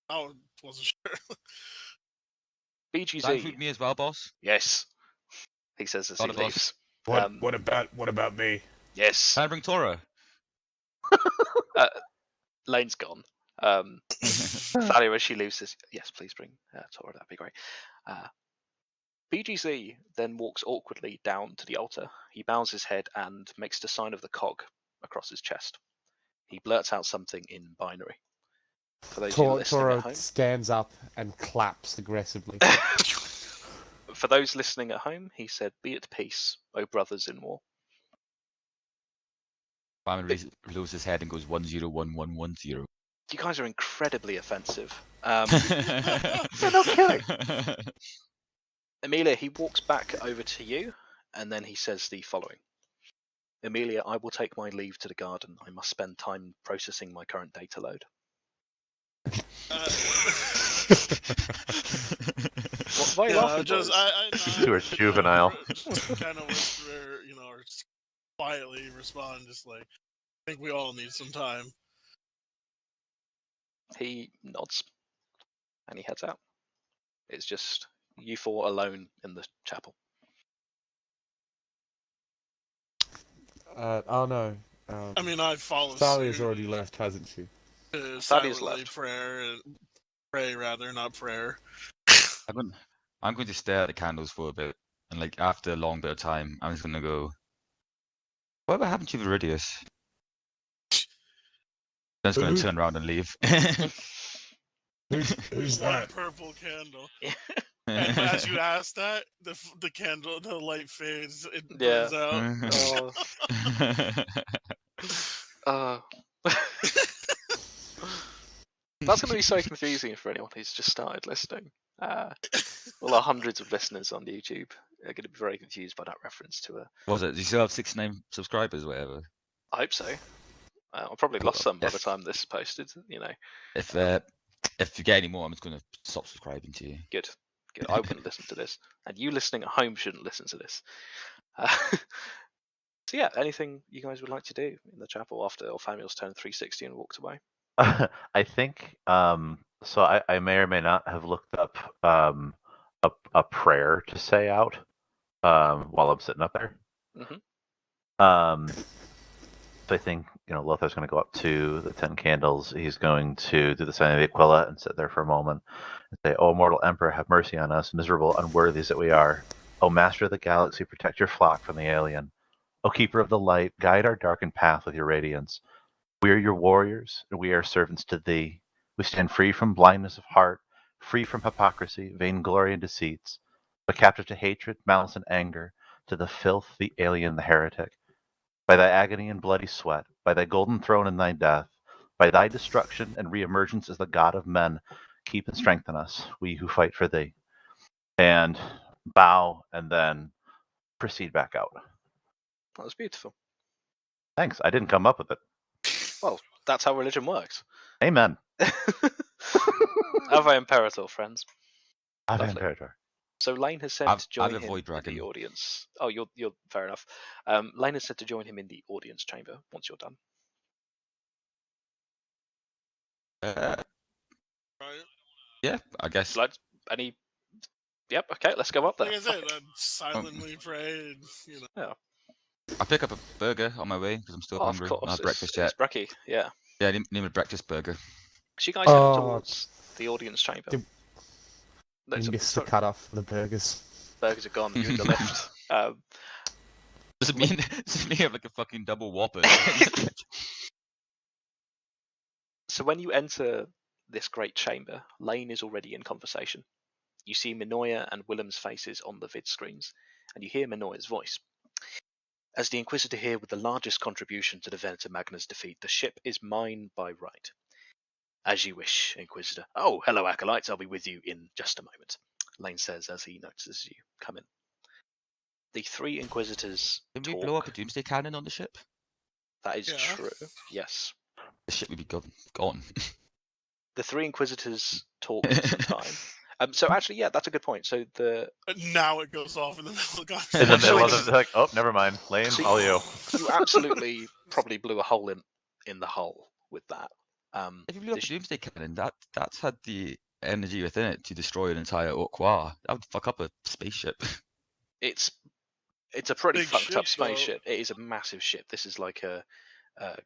I wasn't sure. That BGZ, include me as well, boss. yes, he says as Got he it, boss. leaves. What about me? Yes, Can I bring Tora? Lane's gone. Thalia, as she leaves, says, "Yes, please bring Tora. That'd be great." BGZ then walks awkwardly down to the altar. He bows his head and makes the sign of the cog across his chest. He blurts out something in binary. For those of you listening at Tora home, stands up and claps aggressively. for those listening at home, he said, "Be at peace, O brothers in war." Simon blows his head and goes 101110. You guys are incredibly offensive. You're not kidding. Amelia, he walks back over to you, and then he says the following. "Amelia, I will take my leave to the garden. I must spend time processing my current data load." Why are you laughing, just boys? You are juvenile. Kind of whisper, or just quietly respond, just like, I think we all need some time. He nods, and he heads out. It's just you 4 alone in the chapel. Oh no. I mean, I follow Thalia's suit already left, hasn't she? to Thalia's silently left. pray rather, not prayer. I'm going to stare at the candles for a bit, and like after a long bit of time, I'm just going to go, "Whatever happened to Viridius?" Then just going to turn around and leave. Who's One that? purple candle. And as you ask that, the candle, the light fades, it burns out. Oh. That's going to be so confusing for anyone who's just started listening. Well, our hundreds of listeners on YouTube are going to be very confused by that reference to a. What was it? Do you still have 69 subscribers or whatever? I hope so. I'll probably Cool. lost some by the If- time this is posted. If you get any more, I'm just going to stop subscribing to you. Good. I wouldn't listen to this, and you listening at home shouldn't listen to this. So yeah, anything you guys would like to do in the chapel after Orphamil's turned 360 and walked away? I think so. I may or may not have looked up a prayer to say out while I'm sitting up there. Mhm. So I think Lothar's going to go up to the 10 candles. He's going to do the sign of the Aquila and sit there for a moment and say, "O immortal Emperor, have mercy on us, miserable unworthies that we are. O Master of the Galaxy, protect your flock from the alien. O Keeper of the Light, guide our darkened path with your radiance. We are your warriors, and we are servants to thee. We stand free from blindness of heart, free from hypocrisy, vainglory, and deceits, but captive to hatred, malice, and anger, to the filth, the alien, the heretic. By thy agony and bloody sweat, by thy golden throne and thy death, by thy destruction and reemergence as the God of men, keep and strengthen us, we who fight for thee." And bow, and then proceed back out. That was beautiful. Thanks. I didn't come up with it. Well, that's how religion works. Amen. Ave Imperator, friends. Ave Lovely. Imperator. So Lane has said I've- to join I've him avoid in dragon. the audience. Oh, you're fair enough. Lane has said to join him in the audience chamber once you're done. Right? Yeah, I guess. Like any? Yep. Okay, let's go up there. Like I said, I'd silently pray, and I pick up a burger on my way because I'm still Oh, hungry. of course. Not had breakfast yet. It's brekkie. Yeah. Yeah, I need a breakfast burger. So you guys head Oh. towards the audience chamber. Did- No, You so- missed the sorry, cut-off for the burgers. burgers are gone. You're in the lift. Does it mean have like a fucking double whopper? So when you enter this great chamber, Lane is already in conversation. You see Minoya and Willem's faces on the vid screens, and you hear Minoya's voice. As the Inquisitor here with the largest contribution to the Venator Magna's defeat, the ship is mine by right. As you wish, Inquisitor. Oh, hello, Acolytes. I'll be with you in just a moment, Lane says as he notices you come in. The three Inquisitors Did talk. we blow up a doomsday cannon on the ship? That is Yeah. true, yes. The ship would be gone. The three Inquisitors talk for some time. So actually, yeah, that's a good point. So the But now it goes off in the middle of the In the conversation. middle of it, like, oh, never mind. Lane, See- all you. you absolutely probably blew a hole in the hull with that. If you blew up the a sh- doomsday cannon, that's had the energy within it to destroy an entire Occupod. That would fuck up a spaceship. it's a pretty Big fucked up ship, though. spaceship. It is a massive ship. This is like a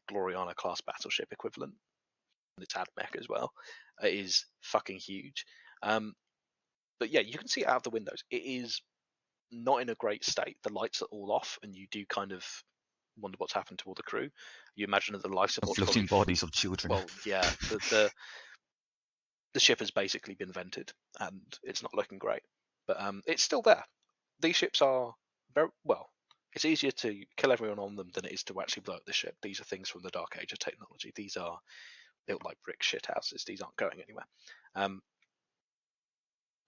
Gloriana class battleship equivalent. And it's AdMech as well. It is fucking huge. But yeah, you can see it out of the windows. It is not in a great state. The lights are all off, and you do kind of wonder what's happened to all the crew. You imagine that the life support's Floating probably bodies of children. well, yeah, the ship has basically been vented, and it's not looking great. But it's still there. These ships are very well. It's easier to kill everyone on them than it is to actually blow up the ship. These are things from the Dark Age of technology. These are built like brick shit houses. These aren't going anywhere.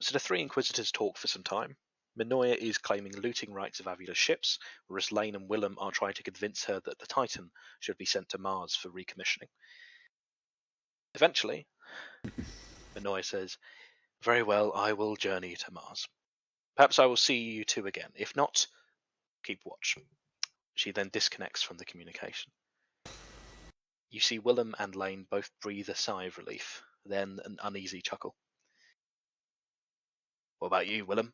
So the three Inquisitors talk for some time. Minoya is claiming looting rights of Avula's ships, whereas Lane and Willem are trying to convince her that the Titan should be sent to Mars for recommissioning. Eventually, Minoya says, "Very well, I will journey to Mars. Perhaps I will see you two again. If not, keep watch." She then disconnects from the communication. You see Willem and Lane both breathe a sigh of relief, then an uneasy chuckle. "What about you, Willem?"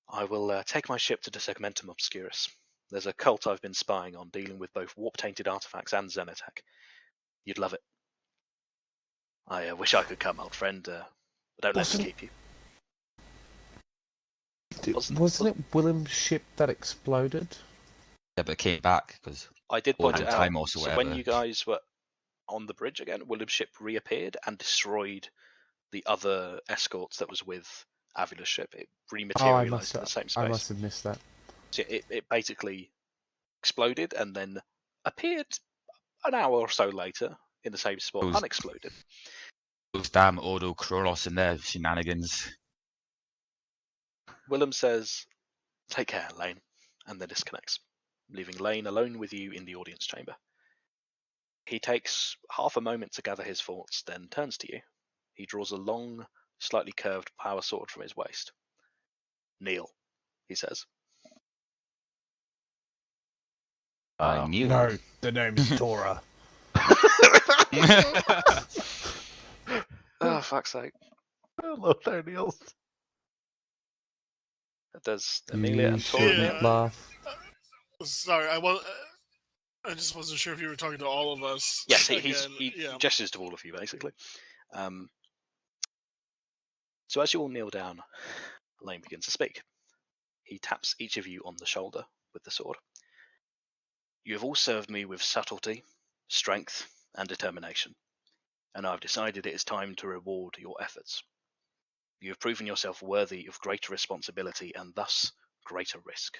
"I will take my ship to the Segmentum Obscurus. There's a cult I've been spying on, dealing with both warp-tainted artifacts and Xenotech. You'd love it." "I wish I could come, old friend, but don't let me keep you." Wasn't it Willem's ship that exploded? Yeah, but it came back because I did Or point it out. time or So whatever. when you guys were on the bridge again, Willem's ship reappeared and destroyed the other escorts that was with Avula's ship. It rematerialized in the same I space. must have missed that. So it basically exploded and then appeared an hour or so later in the same spot, Those- unexploded. those damn Ordo Kronos in their shenanigans. Willem says, "Take care, Lane," and then disconnects, leaving Lane alone with you in the audience chamber. He takes half a moment to gather his thoughts, then turns to you. He draws a long, slightly curved power sword from his waist. "Kneel," he says. I knew. No, the name's Torah. Oh, fuck's sake. Lothar kneels. Does Amelia You and Tora shouldn't kneel? laugh. Sorry, I just wasn't sure if you were talking to all of us. Yes, he yeah. gestures to all of you, basically. So as you all kneel down, Lane begins to speak. He taps each of you on the shoulder with the sword. "You have all served me with subtlety, strength, and determination, and I've decided it is time to reward your efforts. You have proven yourself worthy of greater responsibility and thus greater risk.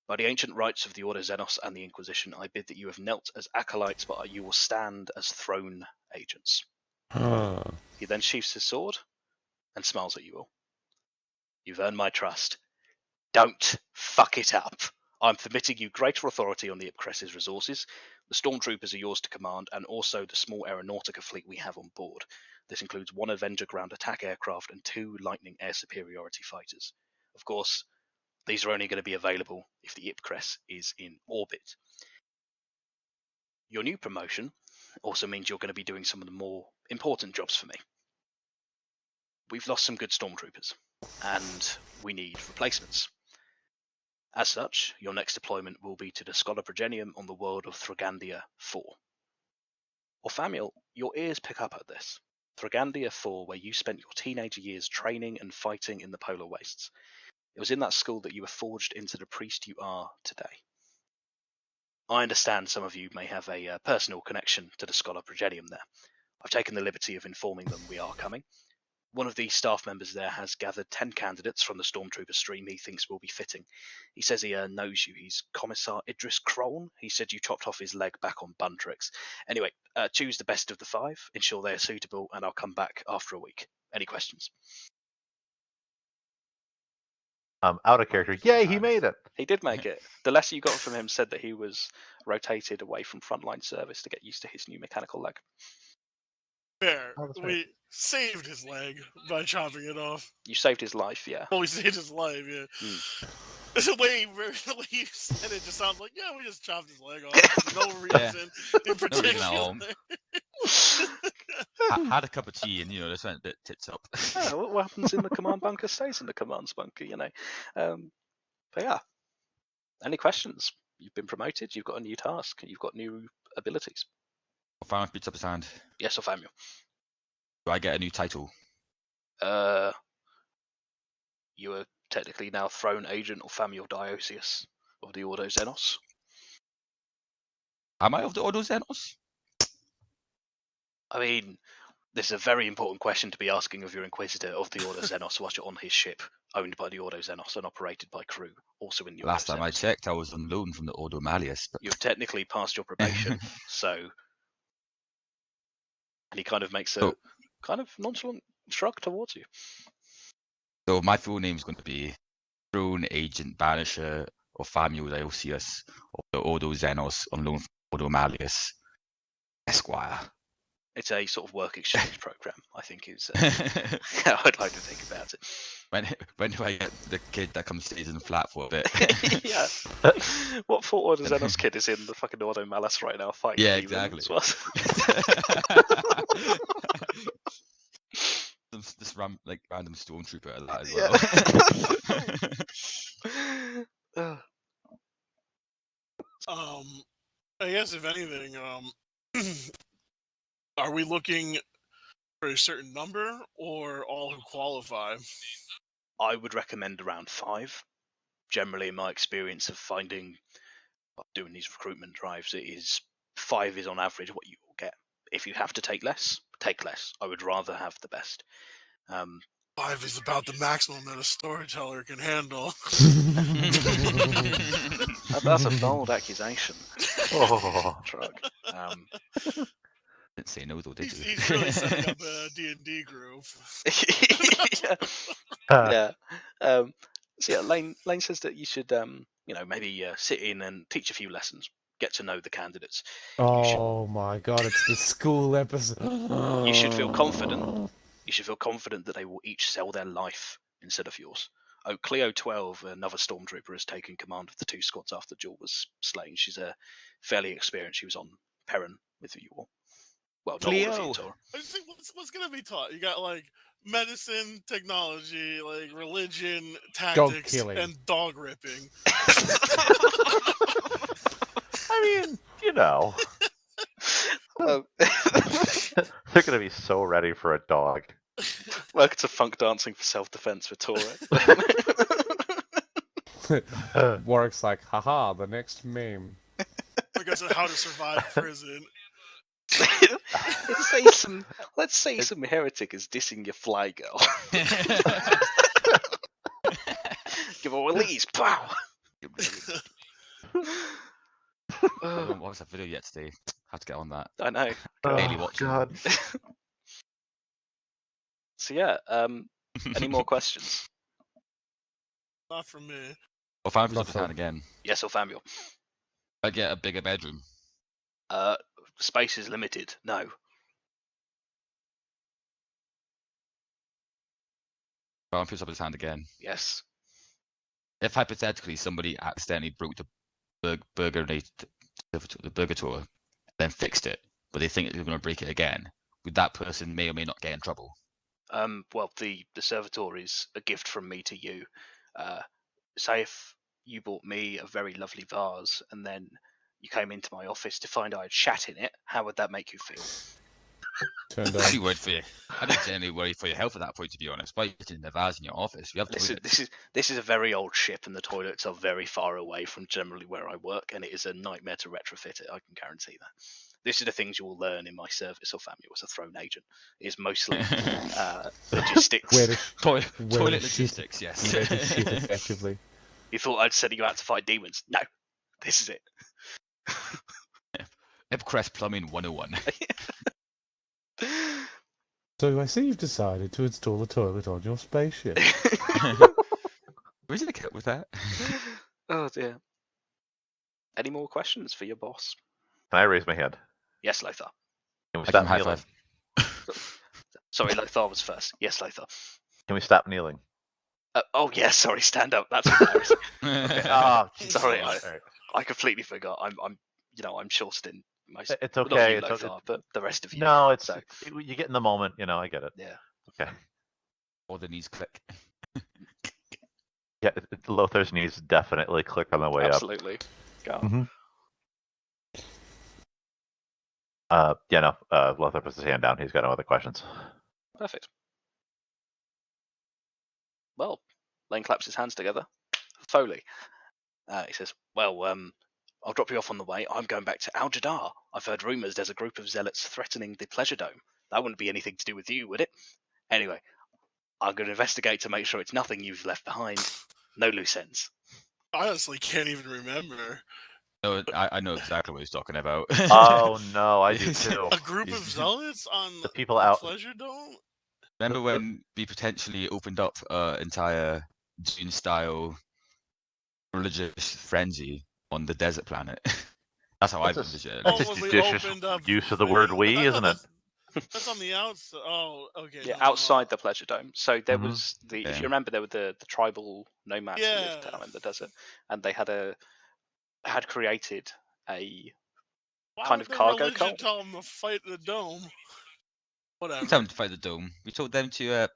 By the ancient rights of the Order Xenos and the Inquisition, I bid that you have knelt as acolytes, but you will stand as throne agents." He then sheaths his sword and smiles at you all. "You've earned my trust. Don't fuck it up. I'm permitting you greater authority on the Ipcress's resources. The stormtroopers are yours to command, and also the small aeronautica fleet we have on board. This includes 1 Avenger ground attack aircraft and 2 Lightning air superiority fighters. Of course, these are only going to be available if the Ipcress is in orbit. Your new promotion also means you're going to be doing some of the more important jobs for me. We've lost some good stormtroopers, and we need replacements. As such, your next deployment will be to the Scholar Progenium on the world of Thragandia 4. Orfamiel, your ears pick up at this. Thragandia 4, where you spent your teenager years training and fighting in the polar wastes. It was in that school that you were forged into the priest you are today. I understand some of you may have a personal connection to the Scholar Progenium there. I've taken the liberty of informing them we are coming. One of the staff members there has gathered 10 candidates from the Stormtrooper stream he thinks will be fitting. He says he knows you. He's Commissar Idris Crone. He said you chopped off his leg back on Buntrix. Anyway, choose the best of the 5, ensure they are suitable, and I'll come back after a week. Any questions? Out of character. Yay, he made it! He did make it. The letter you got from him said that he was rotated away from frontline service to get used to his new mechanical leg. Fair. Oh, that's right. We saved his leg by chopping it off. You saved his life, yeah. Well, we saved his life, yeah. The way you said it just sounds like, yeah, we just chopped his leg off. For no reason in particular. all. Had a cup of tea and, just went a bit tits up. Yeah, what happens in the command bunker stays in the command bunker, But yeah. Any questions? You've been promoted, you've got a new task, you've got new abilities. Farmer beats up his hand. Yes, Orfamiel. Do I get a new title? You are technically now Throne Agent Orfamiel Diosius of the Ordo Xenos. Am I of the Ordo Xenos? I mean, this is a very important question to be asking of your Inquisitor of the Ordo Xenos whilst you're on his ship, owned by the Ordo Xenos and operated by crew, also in the Ordo Last time I Xenos. checked, I was on loan from the Ordo Malleus. But... You've technically passed your probation, so... And he kind of makes a kind of nonchalant shrug towards you. So my full name's going to be Throne Agent Banisher Orfamiel Diosius of the Ordo Xenos on loan from Ordo Malleus, Esquire. It's a sort of work exchange program, I think is how I'd like to think about it. When do I get the kid that comes stays in the flat for a bit? Yeah. What for Ordo Xenos kid is in the fucking Ordo Malleus right now fighting demons? Exactly. This random stormtrooper at that as well. I guess if anything, are we looking for a certain number or all who qualify? I would recommend around 5. Generally, in my experience of doing these recruitment drives, 5 is on average what you will get. If you have to take less, take less. I would rather have the best. 5 is about the maximum that a storyteller can handle. That's a bold accusation. Trug. Didn't say no though, did you? He's really setting up a D&D group. Yeah. So yeah, Lane says that you should, maybe sit in and teach a few lessons, get to know the candidates. Oh my god, it's the school episode. You should feel confident. You should feel confident that they will each sell their life instead of yours. Oh, Cleo 12, another stormtrooper, has taken command of the 2 squads after Jewel was slain. She's fairly experienced. She was on Perrin with you all. Well, not all of you, Tor. I think what's going to be taught? You got medicine, technology, religion, tactics, and dog ripping. I mean, they're going to be so ready for a dog. Welcome to Funk Dancing for Self-Defense with Tor. Warwick's like, haha, the next meme. I guess How to Survive Prison. Let's say some heretic is dissing your fly girl. Give her a release, pow! I haven't watched that video yet today. Have to get on that. I know. Daily watching. God. So yeah, any more questions? Not from me. Or Fine puts up his Not hand again. Yes, Orthambiel. I get a bigger bedroom. Space is limited. No. Fine puts up his hand again. Yes. If hypothetically somebody accidentally broke the Burgitor, then fixed it, but they think they're going to break it again, would that person may or may not get in trouble? Well, the servitor is a gift from me to you. Say if you bought me a very lovely vase and then you came into my office to find I had shat in it, how would that make you feel? turned I'd be on. worried for you. I don't generally worry for your health at that point, to be honest. Why are you sitting in the vase in your office? We have toilets. This is a very old ship, and the toilets are very far away from generally where I work, and it is a nightmare to retrofit it. I can guarantee that. This is the things you will learn in my service or family as a throne agent. Is mostly logistics. Where to, Toilet where to logistics, shit, yes. where to shit effectively. You thought I'd send you out to fight demons? No, this is it. Epcrest Plumbing 101. So I see you've decided to install a toilet on your spaceship. Where's it get with that? Oh dear. Any more questions for your boss? Can I raise my hand? Yes, Lothar. Can we I give him stop a high kneeling? five. Sorry, Lothar was first. Yes, Lothar. Can we stop kneeling? Oh yeah, sorry. Stand up. That's embarrassing. Okay. Oh, Sorry, all right. I completely forgot. I'm shorted in most. It's well, not okay. you, It's Lothar, okay. but the rest of you. No, it's So you get in the moment. I get it. yeah. Okay. Or the knees click. Yeah, Lothar's knees definitely click on the way Absolutely. Go on. up. Lothar puts his hand down. He's got no other questions. Perfect. Well, Lane claps his hands together. Foley. He says, "Well, I'll drop you off on the way. I'm going back to Al Jadar. I've heard rumours there's a group of zealots threatening the Pleasure Dome. That wouldn't be anything to do with you, would it? Anyway, I'm going to investigate to make sure it's nothing you've left behind. No loose ends." I honestly can't even remember. No, I know exactly what he's talking about. Oh no, I do too. A group of zealots on The people the out. Pleasure Dome? Remember when we potentially opened up an entire Dune-style religious frenzy on the desert planet? That's how I've That's envisioned it. That's a when we judicious opened up use of the word "we," isn't it? That's on the outside. Oh, okay. Yeah, no. outside the Pleasure Dome. So there Mhm. was if Yeah. you remember, there were the tribal nomads who lived Yeah. down in the desert, and they had created a Why kind would of the cargo religion cult. tell them to fight the dome? We Whatever. told them to fight the dome. We told them to.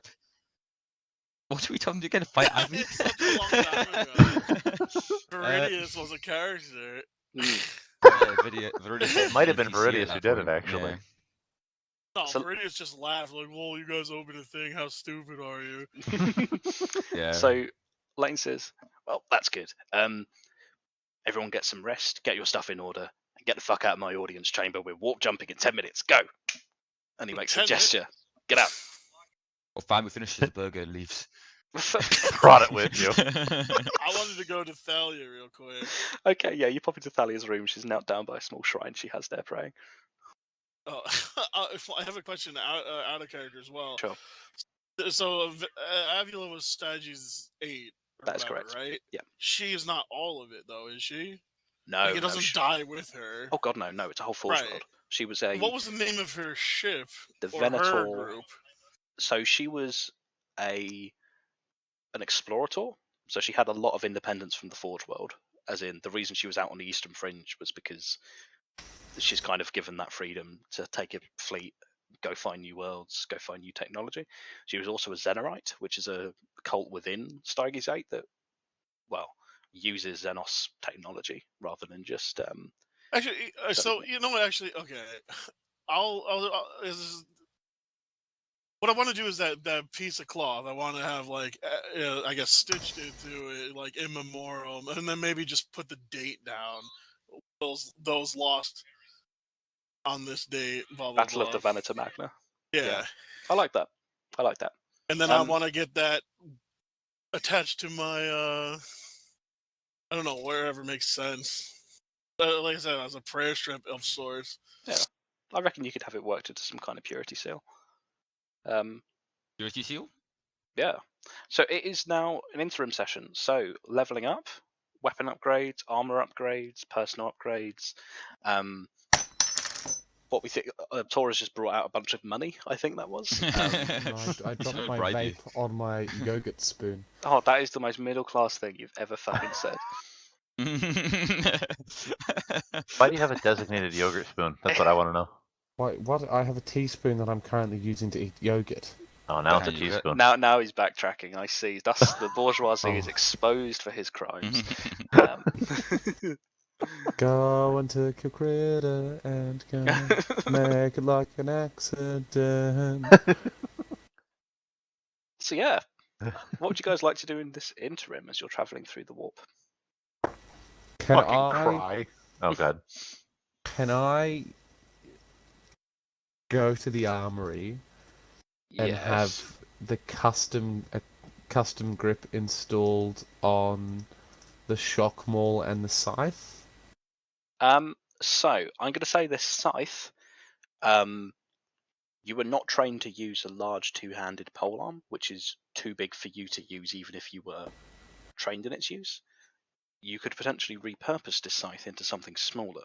What did we tell them to again? Fight Ivy? It's such a long time ago. Viridius was a character. Mm. It might have been Viridius who did it, actually. Yeah. No, So- Viridius just laughed like, "Well, you guys opened a thing. How stupid are you?" Yeah. So Lane says, "Well, that's good. Everyone get some rest, get your stuff in order, and get the fuck out of my audience chamber. We're warp jumping in 10 minutes. Go!" And he makes a 10 minutes? gesture. Get out. Well, fine, we finishes the burger and leaves. Brought it with you. I wanted to go to Thalia real quick. Okay, yeah, you pop into Thalia's room. She's knelt down by a small shrine she has there praying. Oh, I have a question out of character as well. Sure. So Avila was Stagi's 8. Or That is whatever, correct. right? Yeah. She is not all of it, though, is she? No, Like, it no, doesn't die with her. Oh god, no, it's a whole force Right. world. She was a What was the name of her ship? the Or her Venator. group? So she was an explorator. So she had a lot of independence from the Forge world. As in, the reason she was out on the Eastern Fringe was because she's kind of given that freedom to take a fleet, go find new worlds, go find new technology. She was also a Xenorite, which is a cult within Stargaze 8 that, well, uses Xenos technology rather than just Actually, so you know what? Actually, okay, what I want to do is that piece of cloth. I want to have like I guess stitched into it like in memoriam, and then maybe just put the date down. Those lost on this date. Blah blah Battle blah. of the Vanita Magna. Yeah. I like that. And then I want to get that attached to my I don't know, wherever makes sense. Like I said, as a prayer strip of sorts. Yeah, I reckon you could have it worked into some kind of purity seal. Purity seal? Yeah. So it is now an interim session. So leveling up, weapon upgrades, armor upgrades, personal upgrades. What we think Taurus just brought out a bunch of money. I think that was. No, I dropped Someone my bribe vape you. on my yogurt spoon. Oh, that is the most middle class thing you've ever fucking said. Why do you have a designated yogurt spoon? That's what I want to know. Why? What? I have a teaspoon that I'm currently using to eat yogurt. Oh, now it's a Behind you, teaspoon. Now he's backtracking. I see. Thus, the bourgeoisie is Oh. exposed for his crimes. Go and take your critter and go make it like an accident. So yeah, what would you guys like to do in this interim as you're traveling through the warp? Can Fucking I? cry. Oh god. Can I go to the armory and Yes. have the custom grip installed on the shock maul and the scythe? So I'm going to say this scythe. You were not trained to use a large two-handed polearm, which is too big for you to use, even if you were trained in its use. You could potentially repurpose this scythe into something smaller.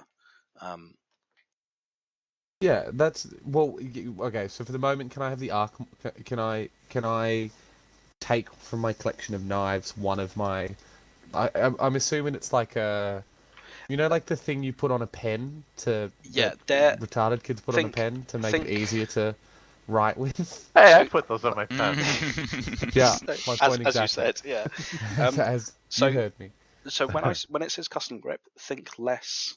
Yeah, that's well. Okay, so for the moment, can I have the arc? Can I take from my collection of knives one of my? I'm assuming it's like a, like the thing you put on a pen to Yeah, that retarded kids put on a think- pen to make it think- easier to write with. Hey, I So- put those on my pen. Yeah, my as point you exactly. said, yeah. As so- you heard me. So when it says custom grip, think less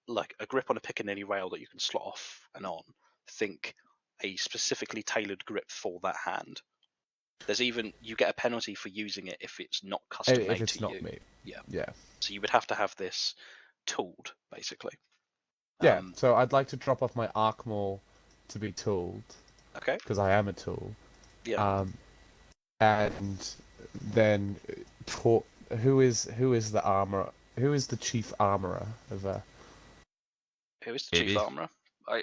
like a grip on a Piccadilly rail that you can slot off and on. Think a specifically tailored grip for that hand. There's even you get a penalty for using it if it's not custom made If it's to not you. me. Yeah. Yeah. So you would have to have this tooled, basically. Yeah. So I'd like to drop off my arc maul to be tooled Okay. because I am a tool. Yeah. And then who is the armor? Who is the chief armorer of Who is the chief Maybe. armourer?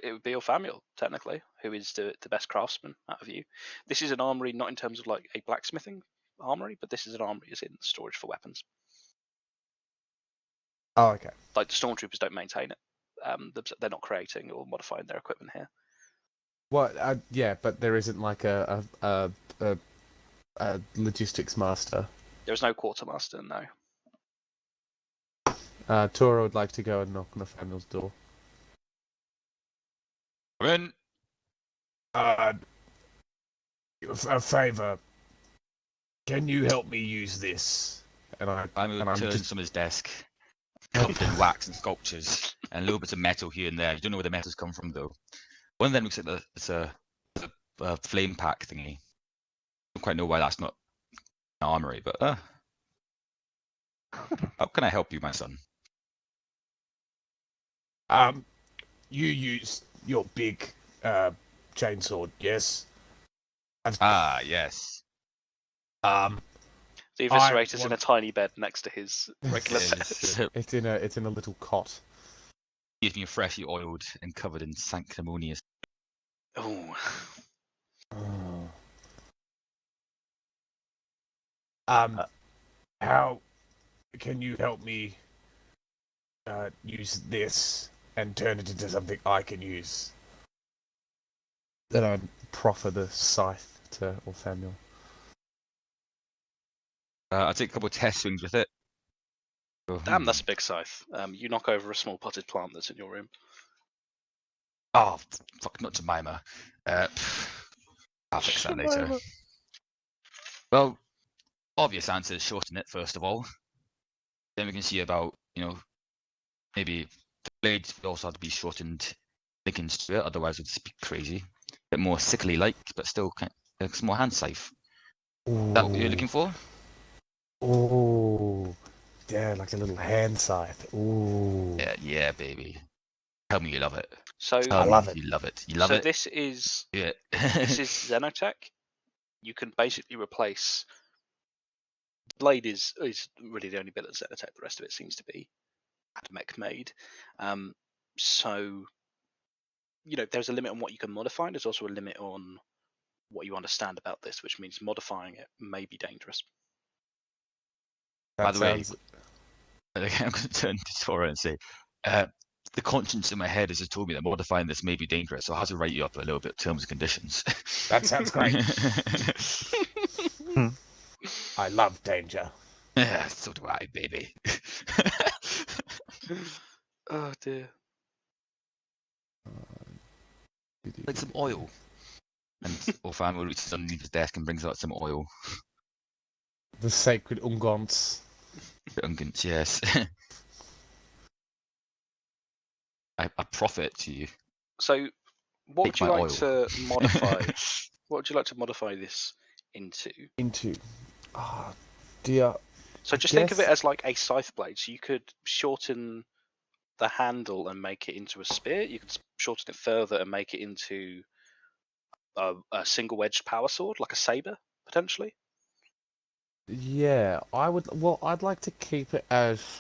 It would be Orfamiel, technically, who is the best craftsman out of you. This is an armory not in terms of like a blacksmithing armory, but this is an armory as in storage for weapons. Oh, okay. Like the stormtroopers don't maintain it. They're not creating or modifying their equipment here. Well, yeah, but there isn't like a logistics master. There is no quartermaster, no. Tora would like to go and knock on Nathaniel's door. When A favor. Can you help me use this? And I'm and I'm turns just from his desk, covered in wax and sculptures, and little bits of metal here and there. You don't know where the metals come from, though. One of them looks like it's a flame pack thingy. Don't quite know why that's not an armory, but how can I help you, my son? You use your big chainsword, yes? Ah, yes. The I Eviscerator's in a want- tiny bed next to his regular bed. it's in a little cot. Gives me freshly oiled and covered in sanctimonious. Oh, How can you help me use this and turn it into something I can use? Then I proffer the scythe to Orfamiel. I'll take a couple of test swings with it. damn, that's a big scythe. You knock over a small potted plant that's in your room. Oh, fuck, not Jemima. I'll fix that later. Jemima. Well, obvious answer is shorten it, first of all. Then we can see about, maybe the blades would also have to be shortened thickens to it, otherwise it would just be crazy. A bit more sickly-like, but still a small hand scythe. Is that what you're looking for? Oh, yeah, like a little hand scythe. Ooh. Yeah, baby. Tell me you love it. So, Tell love me it. You love it. You love so it? this is Yeah. this is Xenotech. You can basically replace. Blade is really the only bit that's Xenotech. The rest of it seems to be Admech made. So, there's a limit on what you can modify. There's also a limit on what you understand about this, which means modifying it may be dangerous. That By the way, sounds... I'm going to turn to Tora and say, the conscience in my head has just told me that modifying this may be dangerous, so I have to write you up a little bit of terms and conditions. That sounds great. I love danger. Yeah, so do I, baby. Oh dear. Like some oil. And Orfamo reaches underneath his desk and brings out some oil. The sacred ungons. Unguents, yes. I profit to you. So, what would Take you my like oil. to modify? What would you like to modify this into? Into... Ah, dear. So I just think of it guess- as like a scythe blade. So you could shorten the handle and make it into a spear. You could shorten it further and make it into a single-edged power sword, like a saber, potentially. Yeah, I would... Well, I'd like to keep it as...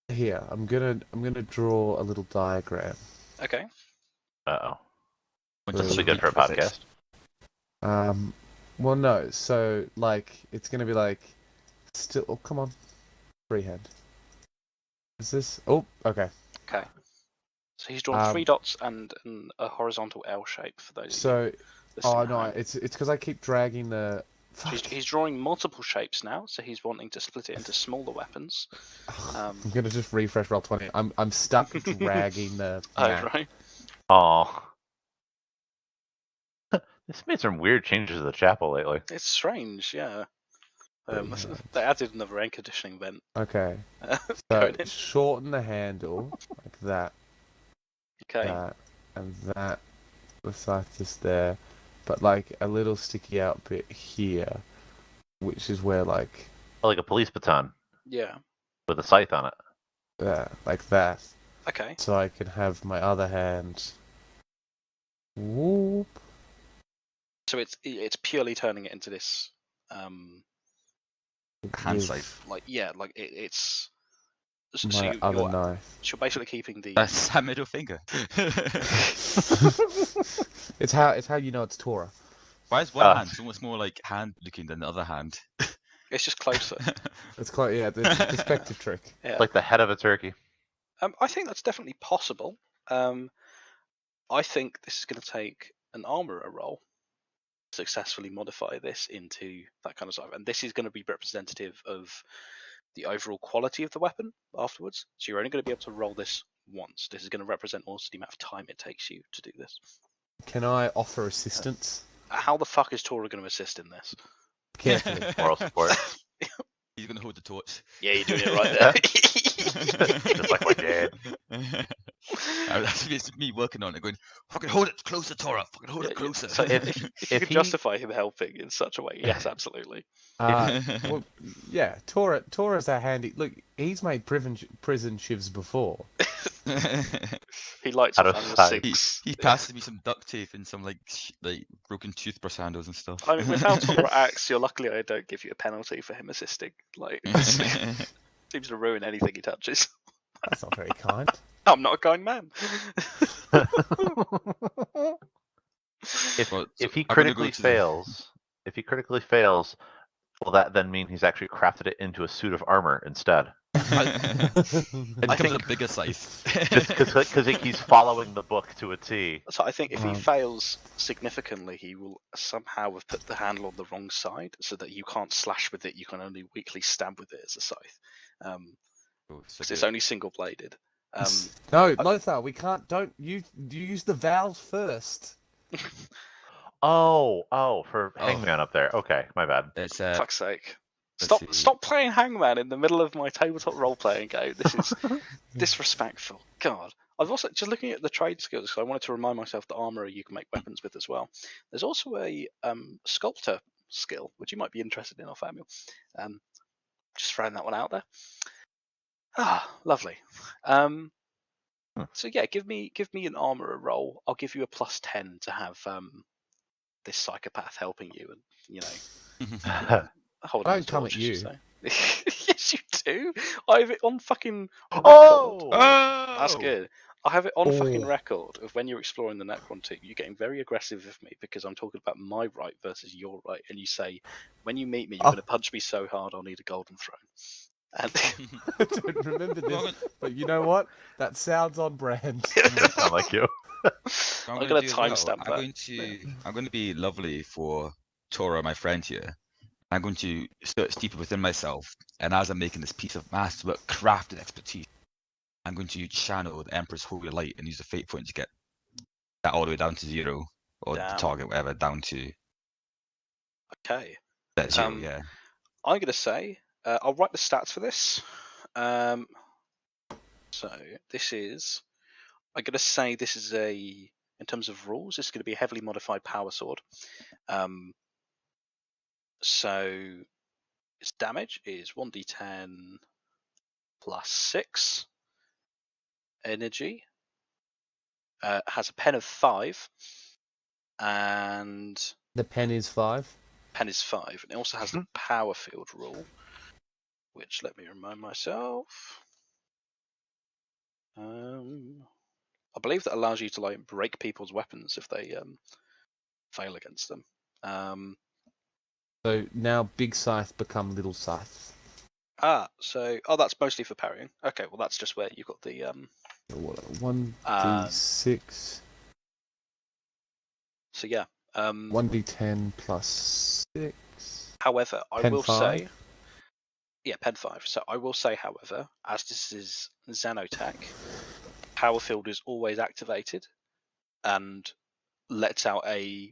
Here, I'm gonna draw a little diagram. Okay. Uh-oh. Which This will is be good for a perfect. podcast. Well, no. So, like, it's gonna be like, still. Oh, come on, freehand. Is this? Oh, okay. Okay. So he's drawn 3 dots and a horizontal L shape for those. So, listening oh at no, home. it's because I keep dragging the. So he's drawing multiple shapes now. So he's wanting to split it into smaller weapons. I'm gonna just refresh Roll20. I'm stuck dragging the. map. Right. Oh. This made some weird changes to the chapel lately. It's strange, yeah. Yeah. They added another air conditioning vent. Okay. So Going in. shorten the handle like that, Okay. that, and that. The scythe is there, but like a little sticky out bit here, which is where like Like a police baton Yeah. with a scythe on it. like that. Okay. So I can have my other hand. Whoop. So it's purely turning it into this, Hand with scythe. it's. So My other you're knife. basically keeping the. That's that middle finger. It's how you know it's Torah. Why is one hand so much more like hand looking than the other hand? It's just closer. It's quite it's a perspective trick. Yeah. Like the head of a turkey. I think that's definitely possible. I think this is going to take an armorer roll to successfully modify this into that kind of stuff, and this is going to be representative of the overall quality of the weapon afterwards. So you're only going to be able to roll this once. This is going to represent also the amount of time it takes you to do this. Can I offer assistance? How the fuck is Tora going to assist in this? Carefully. Moral support. He's gonna hold the torch. Yeah, you're doing it right there. Just like my dad. It's me working on it, going, fucking hold it closer, Tora. Fucking hold it closer. So if you if could he- justify him helping in such a way, yes, absolutely. Well, yeah, Tora's our handy. Look, he's made prison shivs before. He likes Out of fun with sight. sinks. he passes me some duct tape and some like broken toothbrush handles and stuff. I mean, with how Tora acts, you're luckily I don't give you a penalty for him assisting. Like, seems to ruin anything he touches. That's not very kind. I'm not a kind man. If Well, if he I'm gonna go critically to the- fails, will that then mean he's actually crafted it into a suit of armor instead? It becomes think- a bigger scythe. Just because he's following the book to a T. So I think if he Wow. fails significantly, he will somehow have put the handle on the wrong side, so that you can't slash with it. You can only weakly stab with it as a scythe, because it's only single bladed. No, Lothar, we can't. Don't you use the valves first? For Hangman up there. Okay, my bad. It's Fuck's sake! let's see. Stop playing Hangman in the middle of my tabletop role playing game. This is disrespectful. God. I've also just looking at the trade skills, because I wanted to remind myself that armorer you can make weapons with as well. There's also a sculptor skill, which you might be interested in, Samuel. Just throwing that one out there. Ah, lovely. So yeah, give me an armorer roll. I'll give you a +10 to have this psychopath helping you, and holding I the don't come torch, at I should you. say. Yes, you do. I've on fucking. Oh! That's good. I have it on fucking Oh. record of when you're exploring the Necron team, you're getting very aggressive with me because I'm talking about my right versus your right, and you say, when you meet me, you're going to punch me so hard I'll need a golden throne. And I don't remember this, but you know what? That sounds on brand. Doesn't sound like you. I'm gonna going do to as well. timestamp I'm that. going to I'm going to be lovely for Tora, my friend here. I'm going to search deeper within myself, and as I'm making this piece of masterwork, crafted expertise, I'm going to channel the Emperor's holy light and use the fate point to get that all the way down to 0, or Damn. the target, whatever, down to Okay. that 0. Yeah. I'm going to say, I'll write the stats for this. So this is, I'm going to say this is in terms of rules, this is going to be a heavily modified power sword. So its damage is 1d10 plus 6 energy. Has a pen of 5, and The pen is 5. pen is 5. And it also has the power field rule, which, let me remind myself. I believe that allows you to like break people's weapons if they fail against them. So now big scythe become little scythe. That's mostly for parrying. Okay, well that's just where you got the 1d6. So yeah. 1d10 plus 6. However, I Pen will 5? say, yeah, pen 5. So I will say, however, as this is Xenotech, power field is always activated and lets out a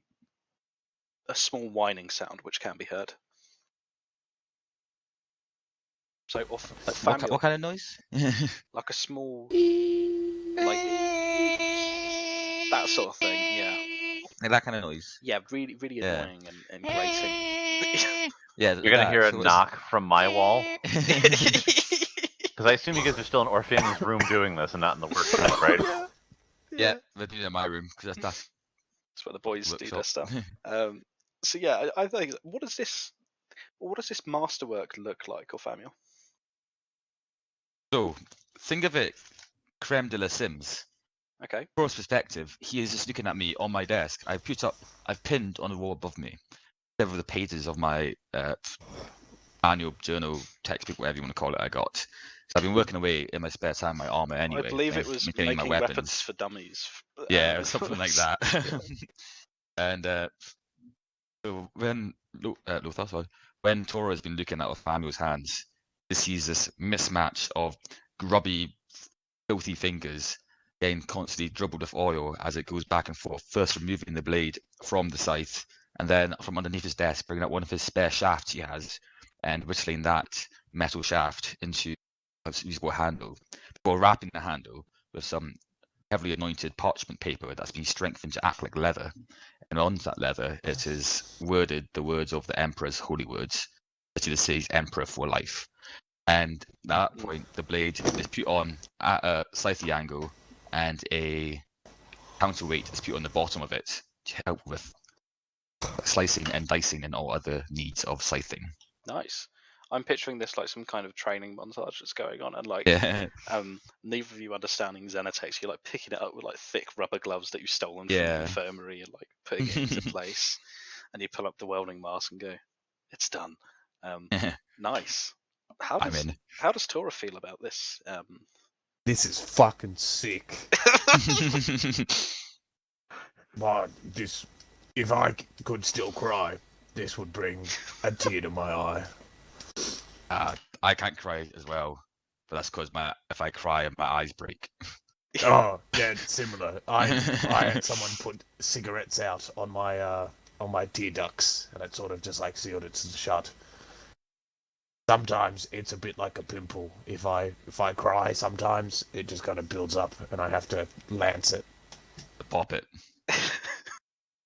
small whining sound which can be heard. So, What kind of noise? like a small, like that sort of thing. Yeah. Like that kind of noise. Yeah, really, really Yeah. annoying and grating. Yeah. You're gonna hear a knock from my wall. Because Because I assume you guys are still in Orpheum's room doing this and not in the workshop, right? yeah, they're doing it in my room because that's That's where the boys do their workshop. stuff. So yeah, I think what does this masterwork look like, Orpheum? So think of it, creme de la Sims. Okay. From his perspective, he is just looking at me on my desk. I've pinned on the wall above me several of the pages of my annual journal, textbook, whatever you want to call it. I got. So I've been working away in my spare time, my armor anyway. I believe and it was maintaining making my weapons weapons. for dummies. Yeah, or something like that. Yeah. And so when when Tora has been looking at Orpheum's hands, he sees this mismatch of grubby, filthy fingers getting constantly dribbled with oil as it goes back and forth, first removing the blade from the scythe, and then from underneath his desk, bringing out one of his spare shafts he has, and whittling that metal shaft into a usable handle, before wrapping the handle with some heavily anointed parchment paper that's been strengthened to act like leather. And on that leather, it is worded the words of the Emperor's holy words, that it says Emperor for life. And at that point, the blade is put on at a slightly angle, and a counterweight is put on the bottom of it to help with slicing and dicing and all other needs of scything. Nice. I'm picturing this like some kind of training montage that's going on, and like Yeah, neither of you understanding Xenotex, you're like picking it up with like thick rubber gloves that you've stolen from Yeah. the infirmary and like putting it into place, and you pull up the welding mask and go, "It's done." Nice. How I'm does in. Tora feel about this? This is fucking sick. But if I could still cry, this would bring a tear to my eye. I can't cry as well, but that's because if I cry, my eyes break. Oh, yeah, it's similar. I had someone put cigarettes out on my tear ducts, and it sort of just like sealed it shut. Sometimes it's a bit like a pimple. If I cry, sometimes it just kind of builds up, and I have to lance it. Pop it.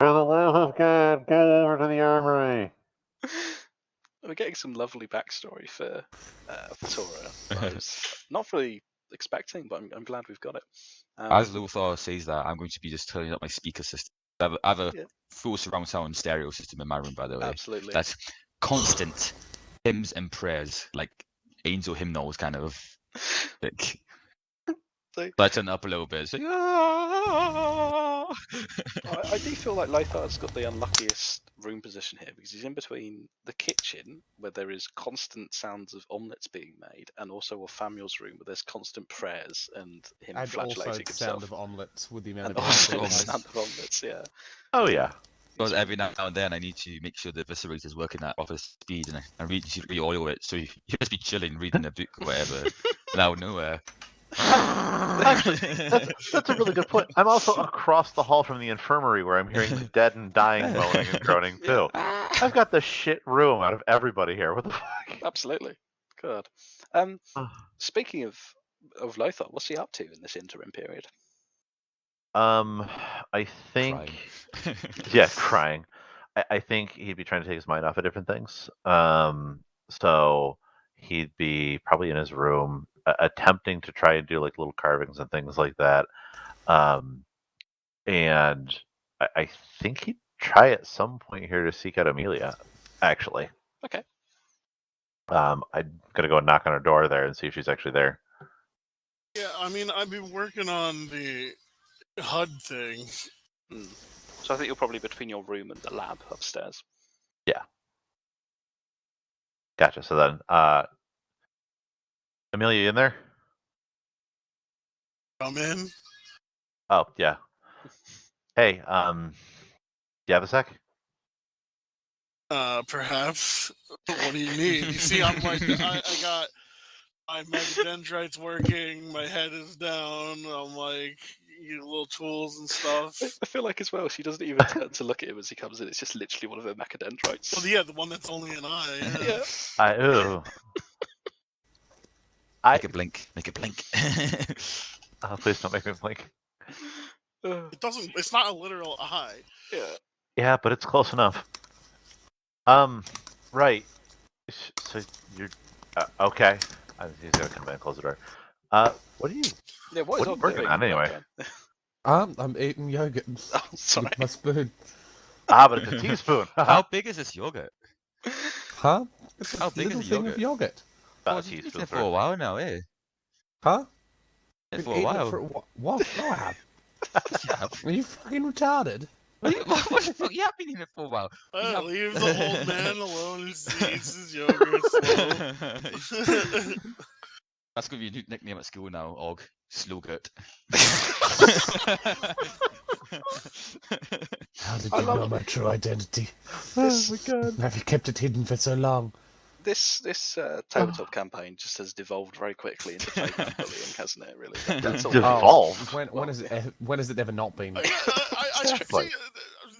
For the love of God, go over to the armory. We're getting some lovely backstory for Tora. I was not really expecting, but I'm glad we've got it. As Lothar says that, I'm going to be just turning up my speaker system. I have a full surround sound stereo system in my room, by the way. Absolutely. That's constant hymns and prayers, like angel hymnals, kind of. Like, So Lighten up a little bit. So, "Ah!" I do feel like Lothar's got the unluckiest room position here because he's in between the kitchen, where there is constant sounds of omelets being made, and also of Samuel's room, where there's constant prayers and him And also flagellating the sound himself. of omelets with the amount And of also the omelets. sound of omelets, yeah. Oh yeah. Because every now and then I need to make sure the eviscerator is working at proper speed, and I need to re-oil it. So you just be chilling, reading a book or whatever, and out of nowhere. Actually, that's a really good point. I'm also across the hall from the infirmary where I'm hearing the dead and dying moaning and groaning too. I've got the shit room out of everybody here. What the fuck? Absolutely. God. Speaking of Lothar, what's he up to in this interim period? I think, Crying. yeah, crying. I think he'd be trying to take his mind off of different things. So he'd be probably in his room attempting to try and do like little carvings and things like that. And I think he'd try at some point here to seek out Amelia, actually. Okay. I'm gonna go and knock on her door there and see if she's actually there. Yeah, I mean, I've been working on the HUD thing. So I think you're probably between your room and the lab upstairs. Yeah. Gotcha. So then, Amelia, you in there? Come in. Oh, yeah. Hey, do you have a sec? Perhaps. What do you need? You see, I'm like, I got my megadendrites working. My head is down. I'm like, little tools and stuff. I feel like as well, she doesn't even turn to look at him as he comes in. It's just literally one of her macadendrites. Well, yeah, the one that's only an eye. Yeah. Make it blink. Make it blink. Please don't make me blink. It doesn't. It's not a literal eye. Yeah. Yeah, but it's close enough. Right. So you're okay. He's gonna come in and close the door. What are you? Yeah. What What is are you Ogg working doing on in the anyway? I'm eating yogurt Oh, sorry. with my spoon. But it's a teaspoon. How big is this yogurt? Huh? It's a How big is little the thing of yogurt. Oh, About a it's been teaspoon. there for a while now, eh? Huh? Been Been for a eating it while. for what? No, I have. Yes, you have. Are you fucking retarded? What the fuck? You have been in it for a while. You have- Leave the old man alone who eats his yogurt slow. That's gonna be a new nickname at school now, Og. Slowgurt. How did I you love know it. my true identity? This- Oh my god. Have you kept it hidden for so long? This tabletop campaign just has devolved very quickly into playground bullying, hasn't it? Really. That's all. Devolved. When has it ever not been? I It's see like-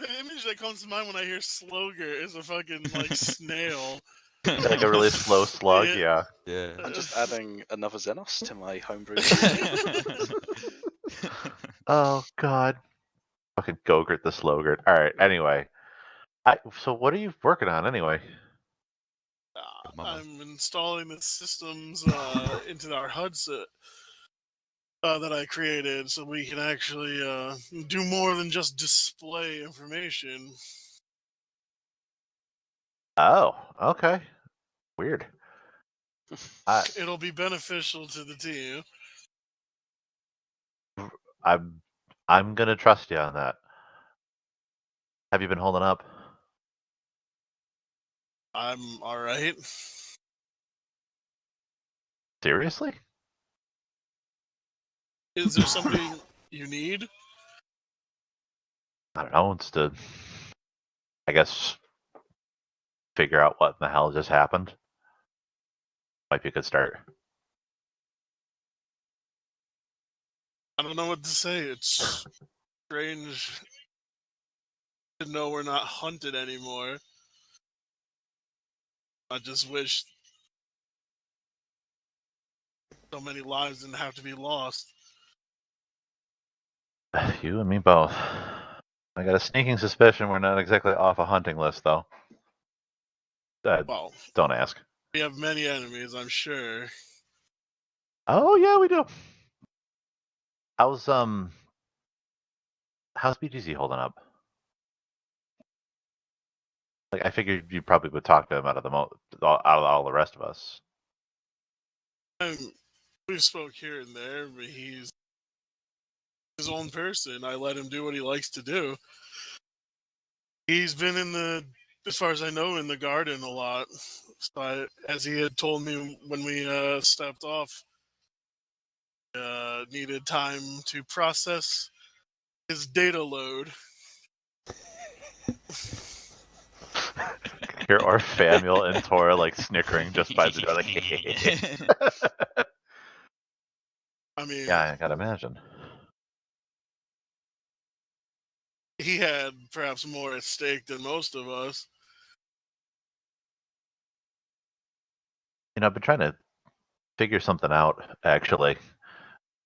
the image that comes to mind when I hear Slogger is a fucking like snail. Like a really slow slug. Yeah. Yeah. Yeah. I'm just adding another Xenos to my homebrew. Oh God. Fucking Gogurt the Slogurt. All right. Anyway. So what are you working on anyway? Mama. I'm installing the systems into our HUD set that I created, so we can actually do more than just display information. Oh. Okay. Weird. It'll be beneficial to the team. I'm gonna trust you on that. Have you been holding up? I'm all right. Seriously? Is there something you need? I don't know. It's to, I guess, figure out what in the hell just happened. Might be a good start. I don't know what to say. It's strange to know we're not hunted anymore. I just wish so many lives didn't have to be lost. You and me both. I got a sneaking suspicion we're not exactly off a hunting list, though. Well, Don't ask. we have many enemies, I'm sure. Oh yeah, we do. How's BGZ holding up? Like, I figured you probably would talk to him out of all the rest of us. We've spoke here and there, but he's his own person. I let him do what he likes to do. He's been as far as I know, in the garden a lot. So as he had told me when we stepped off, needed time to process his data load. Here are Famuel and Tora like snickering just by the door, like. I mean, Yeah, I gotta imagine. he had perhaps more at stake than most of us. I've been trying to figure something out actually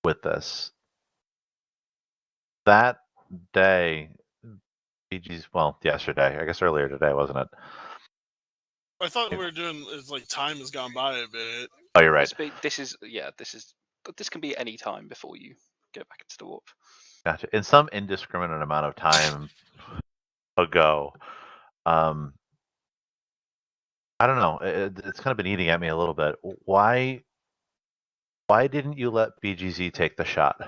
with this. That day, yesterday, I guess earlier today, wasn't it? I thought we were doing it's like time has gone by a bit. Oh, you're right. This can be any time before you go back into the warp. Gotcha. In some indiscriminate amount of time ago, I don't know. It's kind of been eating at me a little bit. Why didn't you let BGZ take the shot?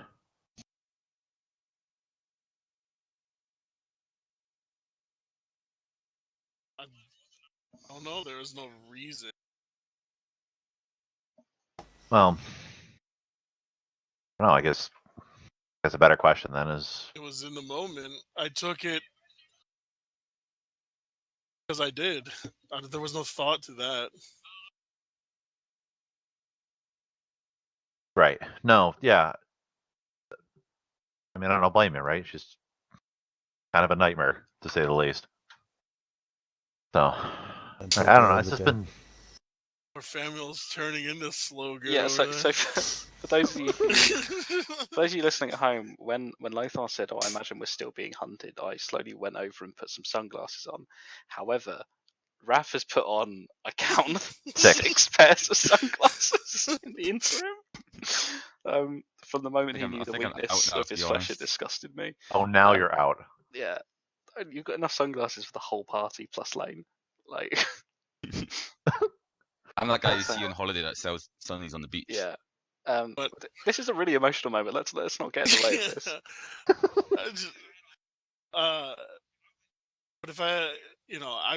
I don't know. There was no reason. Well, no, I guess that's a better question then is, It was in the moment. I took it because I did. There was no thought to that. right. No, yeah. I mean, I don't blame you, right? She's kind of a nightmare, to say the least. So, I don't know. It's just been... Or Famuel's turning into slow good. Yeah, so, over so there. for those of you for those of you listening at home, when Lothar said, "Oh, I imagine we're still being hunted," I slowly went over and put some sunglasses on. However, Raph has put on a count of 6 pairs of sunglasses in the interim. From the moment he knew the weakness of his flesh had disgusted me. Oh, now you're out. Yeah, you've got enough sunglasses for the whole party plus Lane. Like, I'm that guy you see on holiday that sells sunnies on the beach. yeah. But- This is a really emotional moment. Let's not get in the way of this. But if I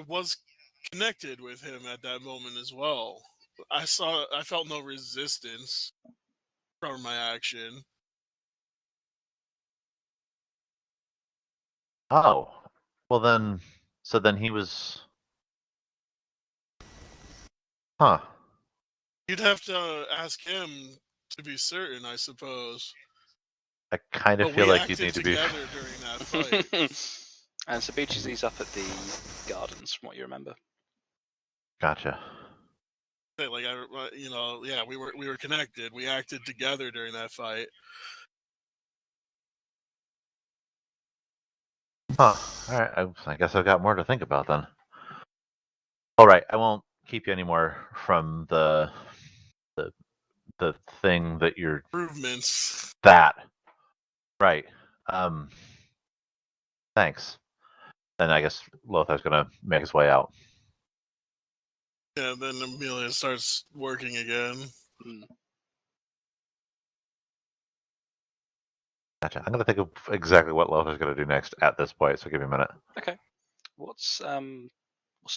was connected with him at that moment as well. I felt no resistance from my action. Oh, well then, so then he was... Huh. You'd have to ask him to be certain, I suppose. I kind of But feel we like you'd acted need to be... together during that fight. And so BGZ's up at the gardens, from what you remember. Gotcha. Like we were connected. We acted together during that fight. Huh. All right. I guess I've got more to think about then. All right. I won't keep you anymore from the thing that you're... Improvements. That. Right. Thanks. Then I guess Lothar's gonna make his way out. Yeah, then Amelia starts working again. Gotcha. I'm gonna think of exactly what Lothar's gonna do next at this point, so give me a minute. Okay. What's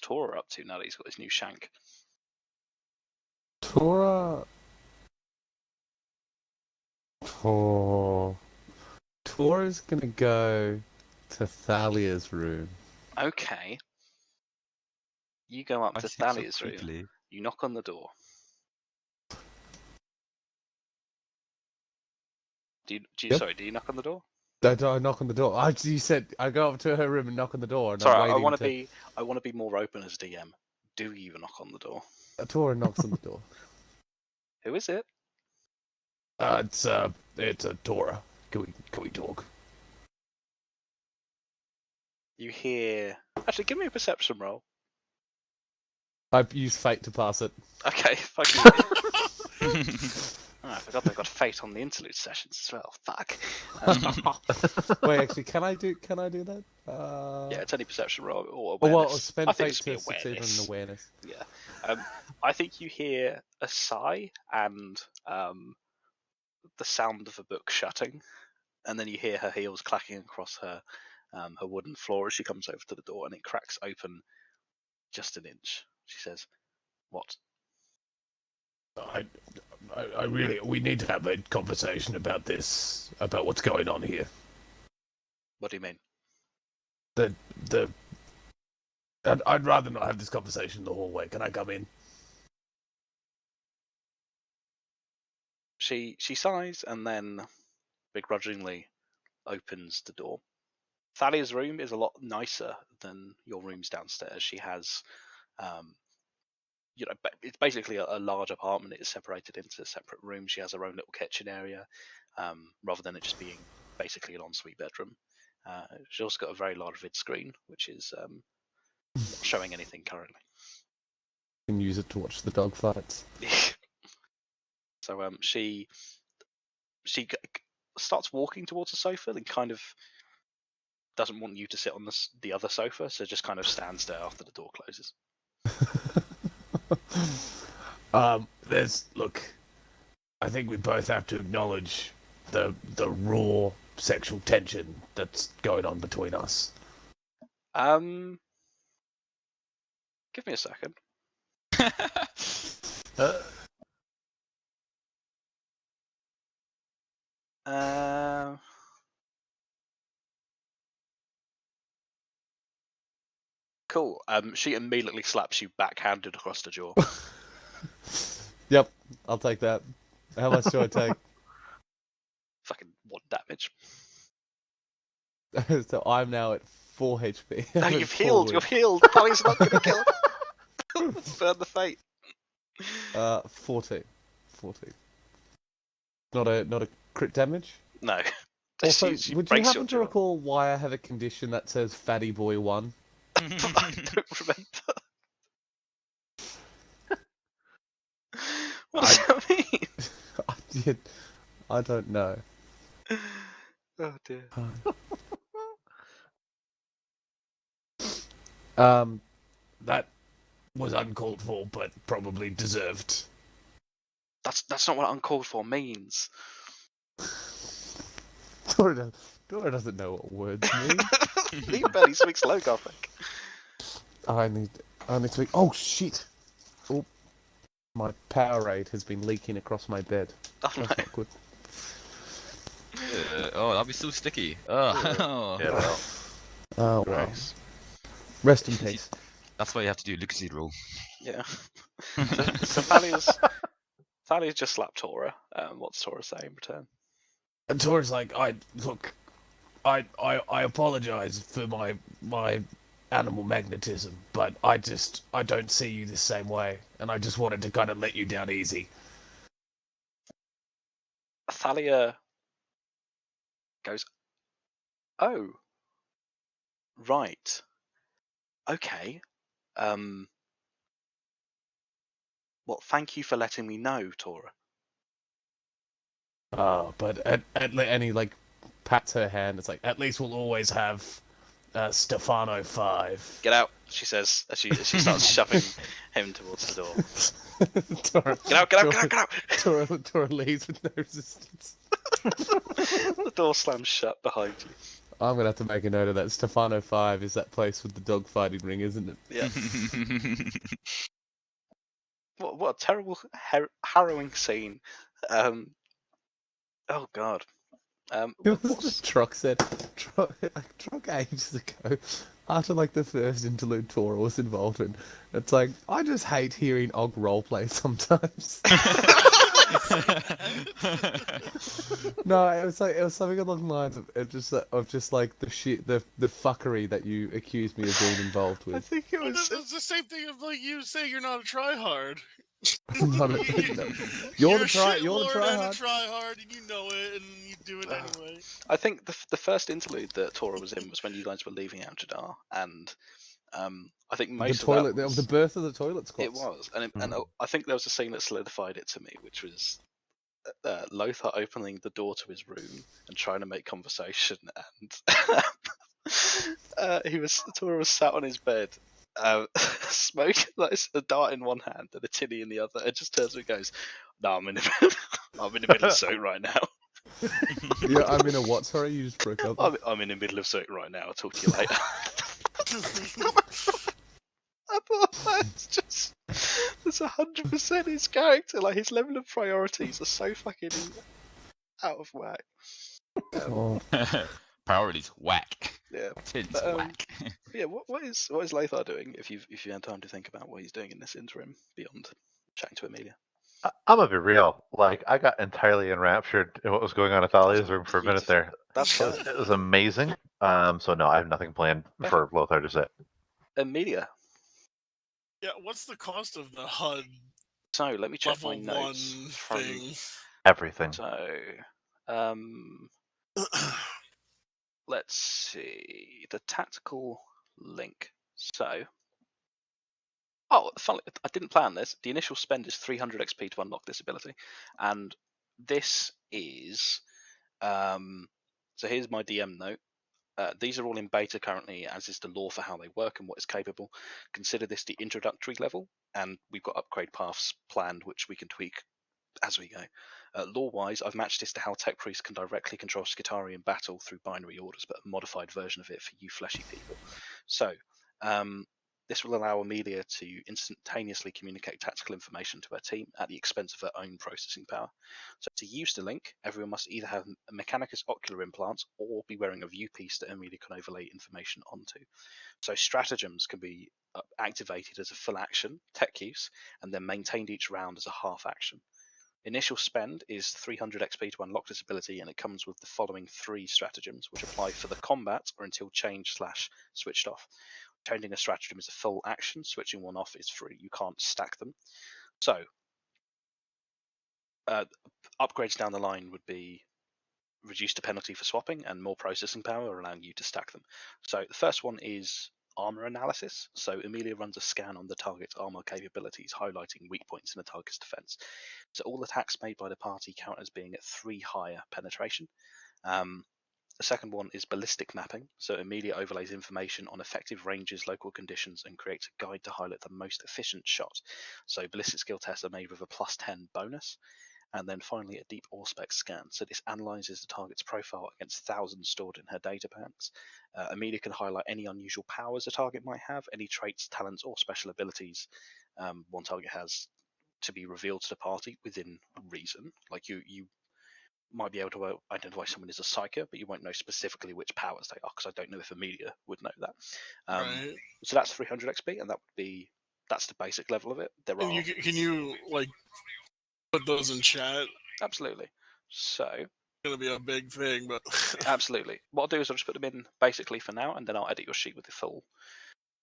Tora up to now that he's got his new shank? Tora's gonna go to Thalia's room. Okay. You go up to Thalia's room. You knock on the door. Do you knock on the door? I knock on the door. You said I go up to her room and knock on the door. And Sorry, I'm I want to be more open as DM. Do you knock on the door? Tora knocks on the door. Who is it? It's a Tora. Can we talk? You hear... Actually, give me a perception roll. I use fate to pass it. Okay, fuck you. Oh, I forgot they've got fate on the interlude sessions as well. Fuck. Wait, actually, can I do that? Yeah, it's any perception roll or Oh, awareness. well, spend I think fate it to should be succeed on awareness. Yeah. I think you hear a sigh and the sound of a book shutting. and then you hear her heels clacking across her wooden floor as she comes over to the door, and it cracks open just an inch. She says, "What?" We need to have a conversation about this, about what's going on here. What do you mean? I'd rather not have this conversation in the hallway. Can I come in? She sighs and then begrudgingly opens the door. Thalia's room is a lot nicer than your rooms downstairs. She has, it's basically a large apartment. It is separated into separate rooms. She has her own little kitchen area, rather than it just being basically an ensuite bedroom. She's also got a very large vid screen, which is not showing anything currently. You can use it to watch the dog fights. So she starts walking towards the sofa and kind of doesn't want you to sit on the other sofa, so just kind of stands there after the door closes. Look, I think we both have to acknowledge the raw sexual tension that's going on between us. Give me a second. Cool. She immediately slaps you backhanded across the jaw. Yep, I'll take that. How much do I take? Fucking 1 damage. So I'm now at 4 HP. No, I'm at you've healed. You're forward. healed. Thalia's not gonna kill. Burn the fate. 14. 14. Not a crit damage? No. Also, She would you breaks happen your to jaw. recall why I have a condition that says Fatty Boy 1? I don't remember. What does that mean? I don't know. Oh dear. That was uncalled for, but probably deserved. That's not what uncalled for means. Dora doesn't know what words mean. He barely speaks low Gothic. I need to. Oh shit! Oh, my Powerade has been leaking across my bed. Oh no. That's not good. Oh, that'd be so sticky. Oh. Yeah, well, Oh, wow. Gross. Rest in peace. That's why you have to do Lucas's roll. Yeah. So Thalia's just slapped Tora. What's Tora say in return? And Tora's like, I apologize for my animal magnetism, but I don't see you the same way, and I just wanted to kind of let you down easy. Thalia goes, "Oh, right. Okay. Well, thank you for letting me know, Tora." But and he like pats her hand. It's like, at least we'll always have Stefano 5. Get out, she says as she starts shoving him towards the door. Tora, Get out! Tora leaves with no resistance. The door slams shut behind you. I'm gonna have to make a note of that. Stefano 5 is that place with the dog fighting ring, isn't it? Yeah. What a terrible, harrowing scene. Oh god. It was What's... the Truck said. Truck ages ago, after like the first interlude Tora was involved in. It's like, I just hate hearing Og roleplay sometimes. No, it was something along the lines of just like the shit, the fuckery that you accused me of being involved I with. think it Well, was. it's the same thing of like you saying you're not a tryhard. Not a- You're the try and a hard. tryhard, and you know it, and you do it anyway. I think the first interlude that Tora was in was when you guys were leaving Amjadar, and I think most The toilet, of that was, the birth of the toilet squats. it was, and I think there was a scene that solidified it to me, which was Lothar opening the door to his room and trying to make conversation, and Tora was sat on his bed, smoking like a dart in one hand and a tinny in the other, and just turns and goes, "No, I'm in the middle of something right now." Yeah, I'm in a what? Sorry, you just broke up. I'm in the middle of something right now. I'll talk to you later. I thought that's just that's 100% his character. Like his level of priorities are so fucking out of whack. Oh, Priorities whack. Yeah. Tins But, whack. Yeah, what is Lathar doing? If you had time to think about what he's doing in this interim beyond chatting to Amelia. I'm gonna be real. Like I got entirely enraptured in what was going on at Thalia's room for a minute there. That's fine. It was amazing. So no, I have nothing planned for Lothar to say. Amelia. Yeah, what's the cost of the HUD So let me check my level notes 1 from. thing? Everything. So, let's see the tactical link. So, funny, I didn't plan this. The initial spend is 300 XP to unlock this ability, and this is. So here's my DM note. These are all in beta currently, as is the law for how they work and what is capable. Consider this the introductory level, and we've got upgrade paths planned, which we can tweak as we go. Lore-wise, I've matched this to how Tech Priest can directly control Skitarii in battle through binary orders, but a modified version of it for you fleshy people. So, this will allow Amelia to instantaneously communicate tactical information to her team at the expense of her own processing power. So to use the link, everyone must either have a Mechanicus ocular implant or be wearing a view piece that Amelia can overlay information onto. So stratagems can be activated as a full action, tech use, and then maintained each round as a half action. Initial spend is 300 XP to unlock this ability, and it comes with the following 3 stratagems, which apply for the combat or until changed/switched off. Changing a stratagem is a full action, switching one off is free. You can't stack them. So, upgrades down the line would be reduced the penalty for swapping and more processing power, allowing you to stack them. So, the first one is armor analysis. So, Amelia runs a scan on the target's armor capabilities, highlighting weak points in the target's defense. So, all attacks made by the party count as being at 3 higher penetration. The second one is ballistic mapping. So Amelia overlays information on effective ranges, local conditions, and creates a guide to highlight the most efficient shot. So ballistic skill tests are made with a +10 bonus. And then finally, a deep Auspex scan. So this analyzes the target's profile against thousands stored in her data banks. Amelia can highlight any unusual powers a target might have, any traits, talents, or special abilities one target has to be revealed to the party within reason. Like you might be able to identify someone as a psyker, but you won't know specifically which powers they are, because I don't know if Amelia would know that. Right. So that's 300 XP, and that's the basic level of it. There And are can you like put those in chat? absolutely. So It's gonna be a big thing, but absolutely. What I'll do is I'll just put them in basically for now, and then I'll edit your sheet with the full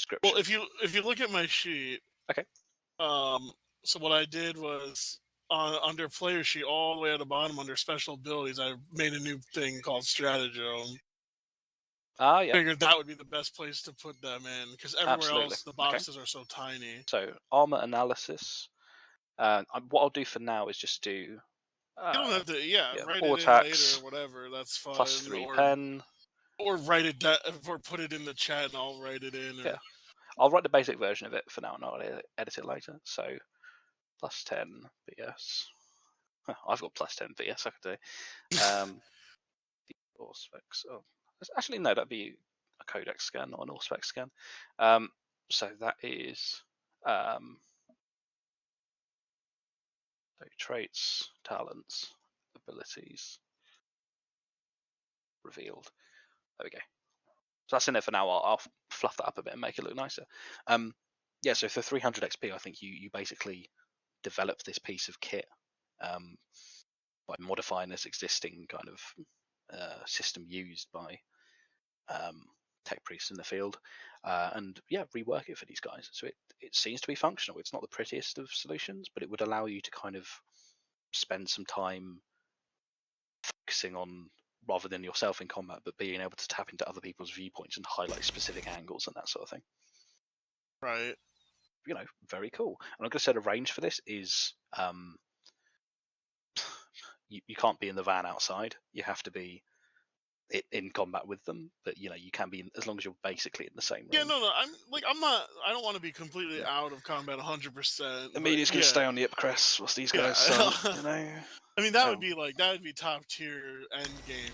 description. well, if you look at my sheet, Okay. So what I did was under player sheet, all the way at the bottom under special abilities, I made a new thing called stratagem. Yeah. Figured that would be the best place to put them in, because everywhere Absolutely. else the boxes are so tiny. So armor analysis. What I'll do for now is just do. You don't have to, write all it attacks, in later or whatever. That's fine. +3 pen. Or write it down, or put it in the chat, and I'll write it in. Yeah. I'll write the basic version of it for now, and I'll edit it later. So +10 BS. I've got +10 BS. I could do. The Auspex. Oh, actually no, that'd be a codex scan, not an Auspex scan. So that is so traits, talents, abilities revealed. There we go. So that's in there for now. I'll fluff that up a bit and make it look nicer. Yeah, so for 300 XP, I think you basically develop this piece of kit by modifying this existing kind of system used by tech priests in the field, and rework it for these guys. So it seems to be functional. It's not the prettiest of solutions, but it would allow you to kind of spend some time focusing on, rather than yourself in combat, but being able to tap into other people's viewpoints and highlight specific angles and that sort of thing. Right. Very cool. And I'm going to say the range for this is you can't be in the van outside. You have to be in combat with them, but you can be as long as you're basically in the same room. Yeah, no, I'm not. I don't want to be completely out of combat 100%. Immediate's gonna stay on the upcrest. What's these guys? I mean, that would be top tier end game.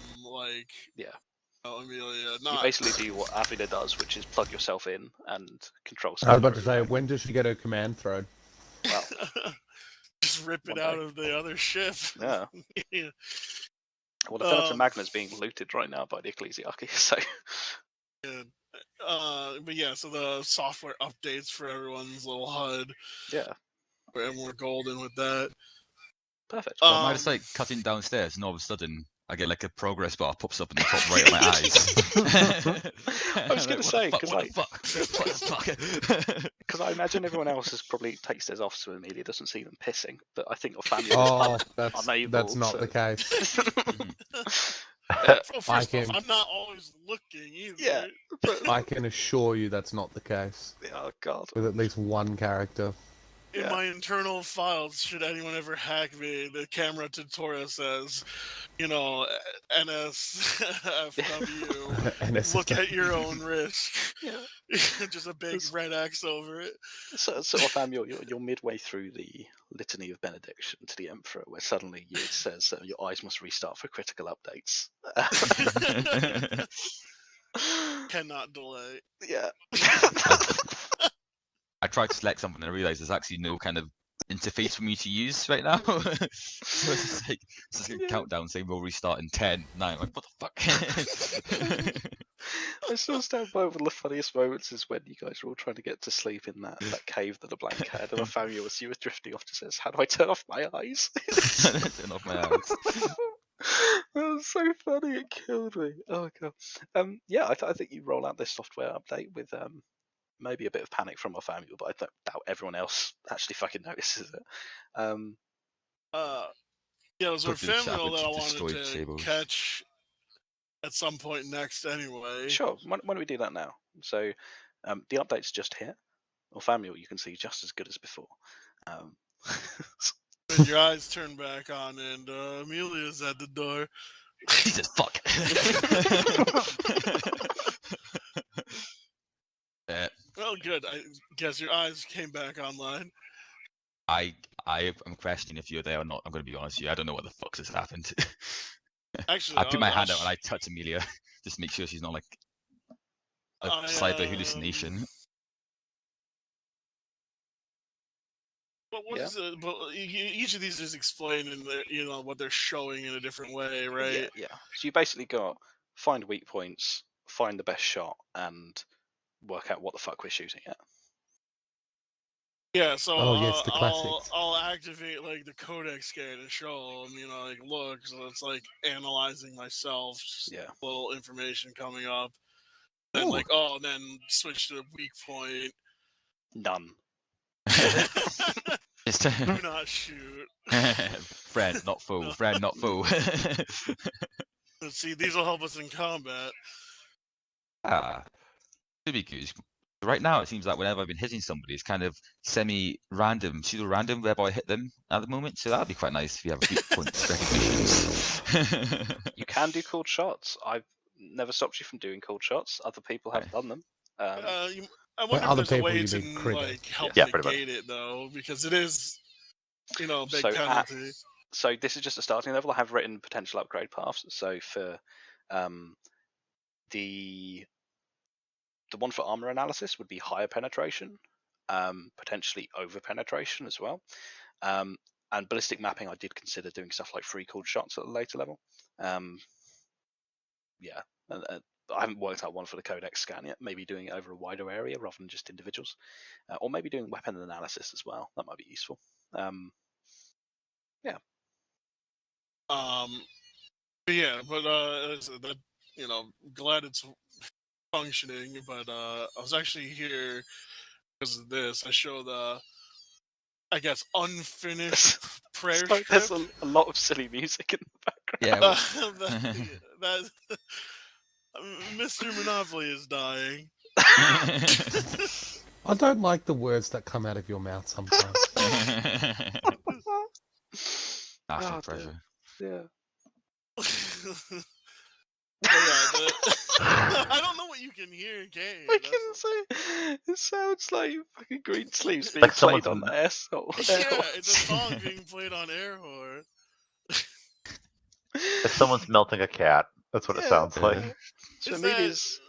Amelia. You basically do what Avila does, which is plug yourself in and control. I was about to say, when does she get her command thrown? Well, just rip it out of the other ship. Yeah. Yeah. Well, the Phantom Magna is being looted right now by the Ecclesiarchy, so. But yeah, so the software updates for everyone's little HUD. Yeah. And we're golden with that. Perfect. So am I just like cutting downstairs and all of a sudden I get like a progress bar pops up in the top right of my eyes? I was going to say, because I I imagine everyone else has probably takes theirs off so Amelia doesn't see them pissing, but I think your family that's not the case. I'm not always looking either. Yeah, but I can assure you that's not the case. Oh God. With at least one character. In my internal files, should anyone ever hack me, the camera tutorial says, NSFW, look at your own risk. Yeah. Just a big red X over it. So fam, you're midway through the litany of benediction to the Emperor, where suddenly it says your eyes must restart for critical updates. Cannot delay. Yeah. I tried to select something and I realized there's actually no kind of interface for me to use right now. So it's just a countdown saying we'll restart in 10, 9. Like, what the fuck? I still stand by one of the funniest moments is when you guys are all trying to get to sleep in that cave that the blank had, and my family was drifting off to says, "How do I turn off my eyes?" Turn off my eyes. That was so funny, it killed me. Oh god. I think you roll out this software update with maybe a bit of panic from my family, but I doubt everyone else actually fucking notices it. It was our family that I wanted to catch at some point next anyway. Sure, why don't we do that now? So the update's just here. Or family, you can see just as good as before. When your eyes turn back on and Amelia's at the door. Jesus fuck. Well, good. I guess your eyes came back online. I'm questioning if you're there or not. I'm going to be honest with you. I don't know what the fuck has happened. Actually, I put my hand out and I touch Amelia just to make sure she's not like a cyber hallucination. But what is it? But each of these is explained in what they're showing in a different way, right? Yeah. So you basically got find weak points, find the best shot, and work out what the fuck we're shooting at. Yeah, so the classics. I'll activate like the codec scan and show them, look. So it's like analyzing myself, just little information coming up. Then then switch to the weak point. None. Do not shoot. Friend, not foe. Friend, not foe. Let's see, these will help us in combat. Should be good. Right now, it seems like whenever I've been hitting somebody, it's kind of semi-random, pseudo-random, whereby I hit them at the moment. So that'd be quite nice if you have weak points recognitions. You can do cold shots. I've never stopped you from doing cold shots. Other people have done them. I wonder if there's a way to help negate it though, because it is, big penalty. So this is just a starting level. I have written potential upgrade paths. So for the one for armor analysis would be higher penetration, potentially over penetration as well. And ballistic mapping, I did consider doing stuff like free cold shots at a later level. I haven't worked out one for the codex scan yet. Maybe doing it over a wider area rather than just individuals, or maybe doing weapon analysis as well. That might be useful. Glad it's functioning, but I was actually here because of this. I show the, unfinished prayer script. There's a lot of silly music in the background. That Mr. Monopoly is dying. I don't like the words that come out of your mouth sometimes. National treasure. Yeah. But yeah, I don't know what you can hear, Kane. I can say it sounds like fucking Green Sleeves being Like played someone's on the air Yeah, it's a song being played on air horn. If someone's melting a cat, that's what it sounds like. So Is that? Amelia's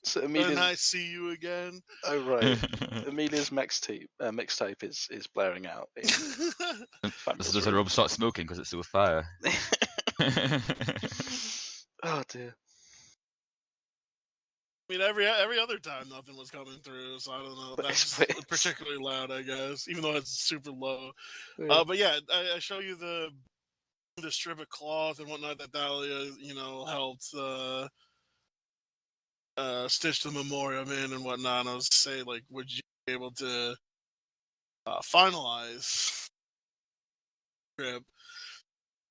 so And Amelia's I see you again. oh right. Amelia's mixtape is blaring out. In This Fabulous is just a room. room start smoking because it's still fire. Oh dear. I mean, every other time nothing was coming through, so I don't know. But That's it's- particularly loud, I guess, even though it's super low. Yeah. But yeah, I show you the strip of cloth and whatnot that Dahlia, helped stitch the memoriam in and whatnot. And I was saying, like, would you be able to finalize the script?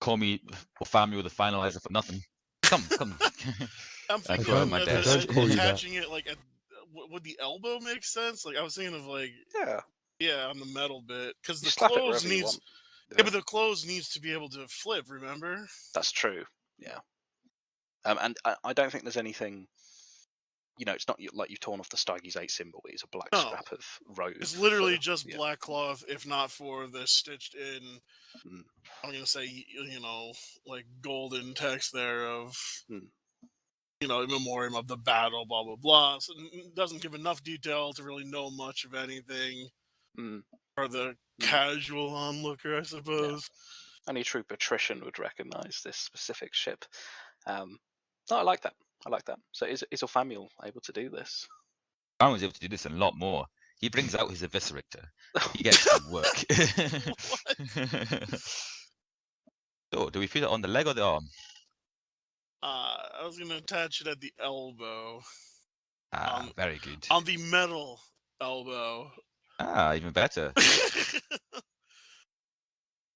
Call me or family with a finalizer for nothing. Come. I'm I thinking got of my as desk. Don't call you that. attaching it like would the elbow make sense? Like I was thinking of like Yeah. on the metal bit because You the slap it clothes wherever you needs want. yeah, but the clothes needs to be able to flip. Remember? That's true. Yeah. And I don't think there's anything. It's not like you've torn off the Steigy's 8 symbol. It's a black No. scrap of robe. It's literally for- just yeah. black cloth, if not for the stitched in. Mm. I'm gonna say like golden text there of Mm. in memoriam of the battle, blah blah blah. So it doesn't give enough detail to really know much of anything Mm. for the casual onlooker, I suppose. Any true patrician would recognise this specific ship. No, I like that. So is Orfamiel able to do this? I was able to do this and a lot more. He brings out his eviscerator. He gets to work. So, do we feel it on the leg or the arm? I was gonna attach it at the elbow, Very good. on the metal elbow. Even better.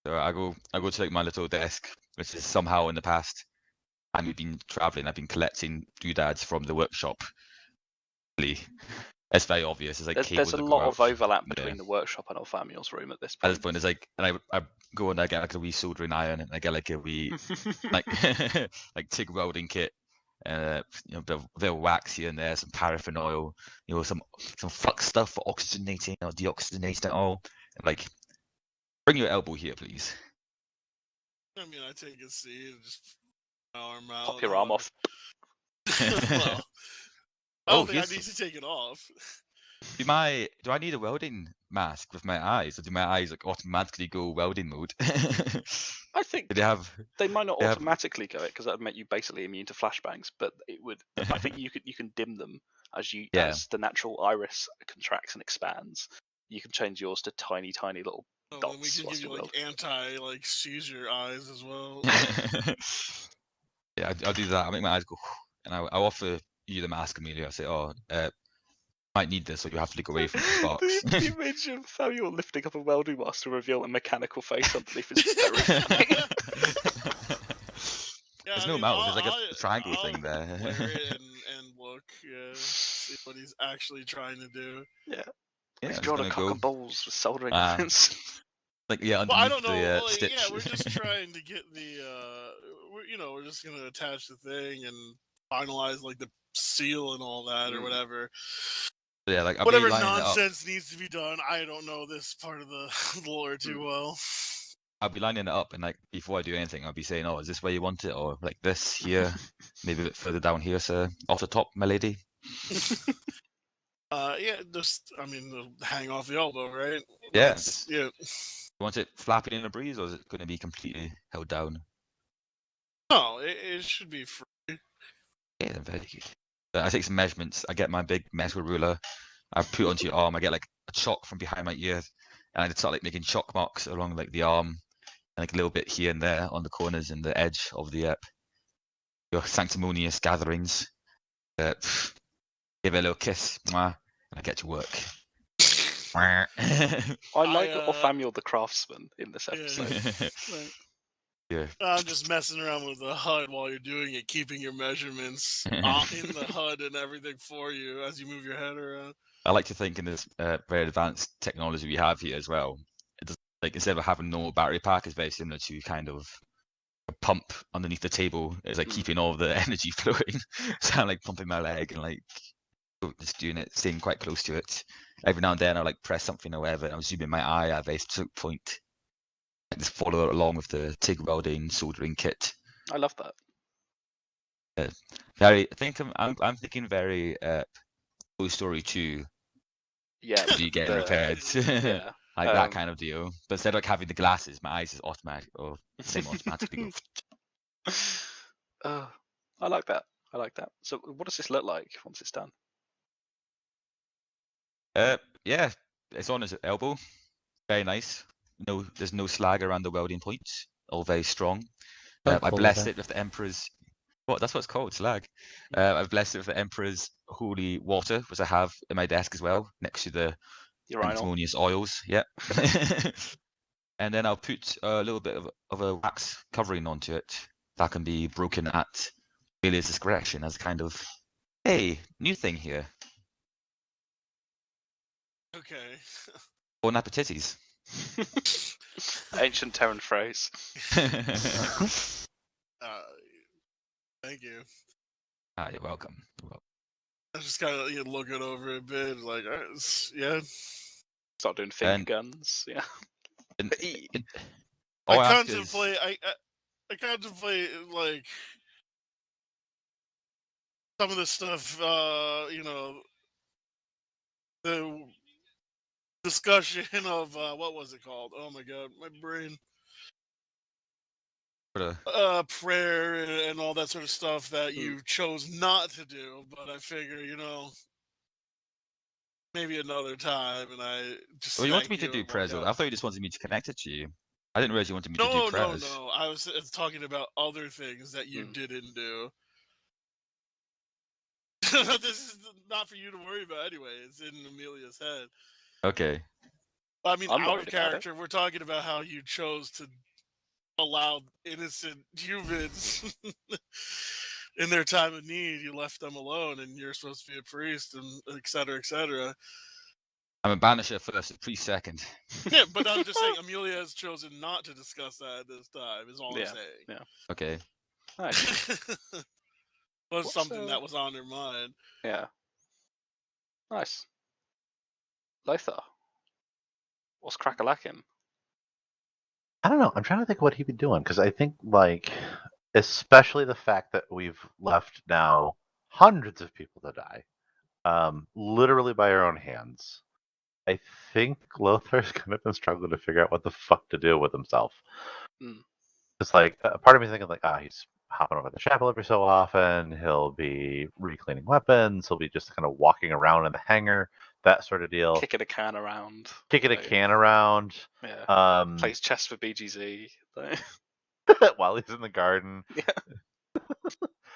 So I go to like my little desk, which is somehow in the past. And we've been traveling. I've been collecting doodads from the workshop. It's very obvious. It's like There's a lot of overlap between Yeah. the workshop and Orfamiel's room at this At point. this point, it's like, and I go and I get like a wee soldering iron, and I get like a wee like like TIG welding kit, a bit of wax here and there, some paraffin oil, some flux stuff for oxygenating or deoxygenating it all. And like, bring your elbow here, please. I mean, I take a seat and just arm out. Pop your arm off. Well, I don't think I need to take it off. Do I need a welding mask with my eyes, or do my eyes like automatically go welding mode? I think they might not automatically go it because that would make you basically immune to flashbangs, but it would. I think you can dim them as the natural iris contracts and expands. You can change yours to tiny little dots. And we can give you like seizure eyes as well. Yeah, I'll do that. I'll make my eyes go, and I'll offer you the mask, Amelia. I say, might need this, so you have to look away from the sparks. The image of Samuel lifting up a welding mask to reveal a mechanical face underneath is very funny. There's no mouth. There's like a triangle thing there. Wear it and look, see what he's actually trying to do. Yeah, Yeah, he's drawn a cock and balls with soldering irons. Like underneath I don't know. the stitch. Yeah, we're just trying to get the. We're just gonna attach the thing and finalize like the seal and all that or whatever. Yeah, like whatever nonsense needs to be done. I don't know this part of the lore too well. I'll be lining it up, and like before I do anything, I'll be saying, "Oh, is this where you want it, or like this here, maybe a bit further down here, sir, off the top, my lady." Yeah, just hang off the elbow, right? Yeah. Yeah. You want it flapping in a breeze, or is it going to be completely held down? No, it should be free. Yeah, very good. I take some measurements. I get my big metal ruler. I put it onto your arm. I get like a chalk from behind my ear, and I start like making chalk marks along like the arm, and like a little bit here and there on the corners and the edge of the your sanctimonious gatherings. Give it a little kiss, mwah, and I get to work. I like Orfamiel the craftsman in this episode. Yeah. I'm just messing around with the HUD while you're doing it, keeping your measurements in the HUD and everything for you as you move your head around. I like to think in this very advanced technology we have here as well. It does, like instead of having normal battery pack, it's very similar to kind of pump underneath the table. It's like keeping all the energy flowing. So I'm like pumping my leg and like just doing it, staying quite close to it. Every now and then I'll like press something or whatever. I'm zooming my eye at a very specific point. And just follow along with the TIG welding soldering kit. I love that. I think I'm thinking very Toy Story 2. Yeah. You get repaired. Yeah. Like that kind of deal. But instead of like having the glasses, my eyes is automatic or same automatically go. I like that. I like that. So what does this look like once it's done? Yeah, it's on his elbow. Very nice. No, there's no slag around the welding points. All very strong. Don't I call blessed that. it with the Emperor's. What? That's what it's called, slag. I've blessed it with the Emperor's holy water, which I have in my desk as well, next to the Urinal. antimonious oils. Yep. And then I'll put a little bit of a wax covering onto it that can be broken at Amelia's discretion as a kind of, hey, new thing here. Okay. Bon appetites. Ancient Terran phrase. Thank you. You're welcome. You're welcome. I just kind of looking over a bit, like, yeah. Start doing finger And- guns. Yeah. All I I ask is, contemplate. I contemplate like some of the stuff. The discussion of what was it called? Oh my god, my brain. sort of, Prayer and all that sort of stuff that you chose not to do, but I figure maybe another time, and I just. well, you wanted me to thank do you prayers. and I thought you just wanted me to connect it to you. I didn't realize you wanted me to do prayers. No. I was talking about other things that you didn't do. This is not for you to worry about anyway. It's in Amelia's head. Okay. I mean, I'm out of worried about it. character, we're talking about how you chose to allow innocent humans in their time of need. You left them alone, and you're supposed to be a priest, and et cetera, et cetera. I'm a banisher first, a priest second. Yeah, but I'm just saying, Amelia has chosen not to discuss that at this time, is all I'm saying. Yeah. Okay. Nice. Was What's, something that was on her mind. Yeah. Nice. Lothar. What's crack-a-lacking? I don't know. I'm trying to think what he'd be doing because I think, like, especially the fact that we've left now hundreds of people to die, literally by our own hands. I think Lothar's gonna been struggling to figure out what the fuck to do with himself. It's like a part of me thinking like, he's hopping over the chapel every so often. He'll be recleaning weapons. He'll be just kind of walking around in the hangar, that sort of deal. Kicking a can around. Kicking a can around. Yeah. Plays chess for BGZ. While he's in the garden.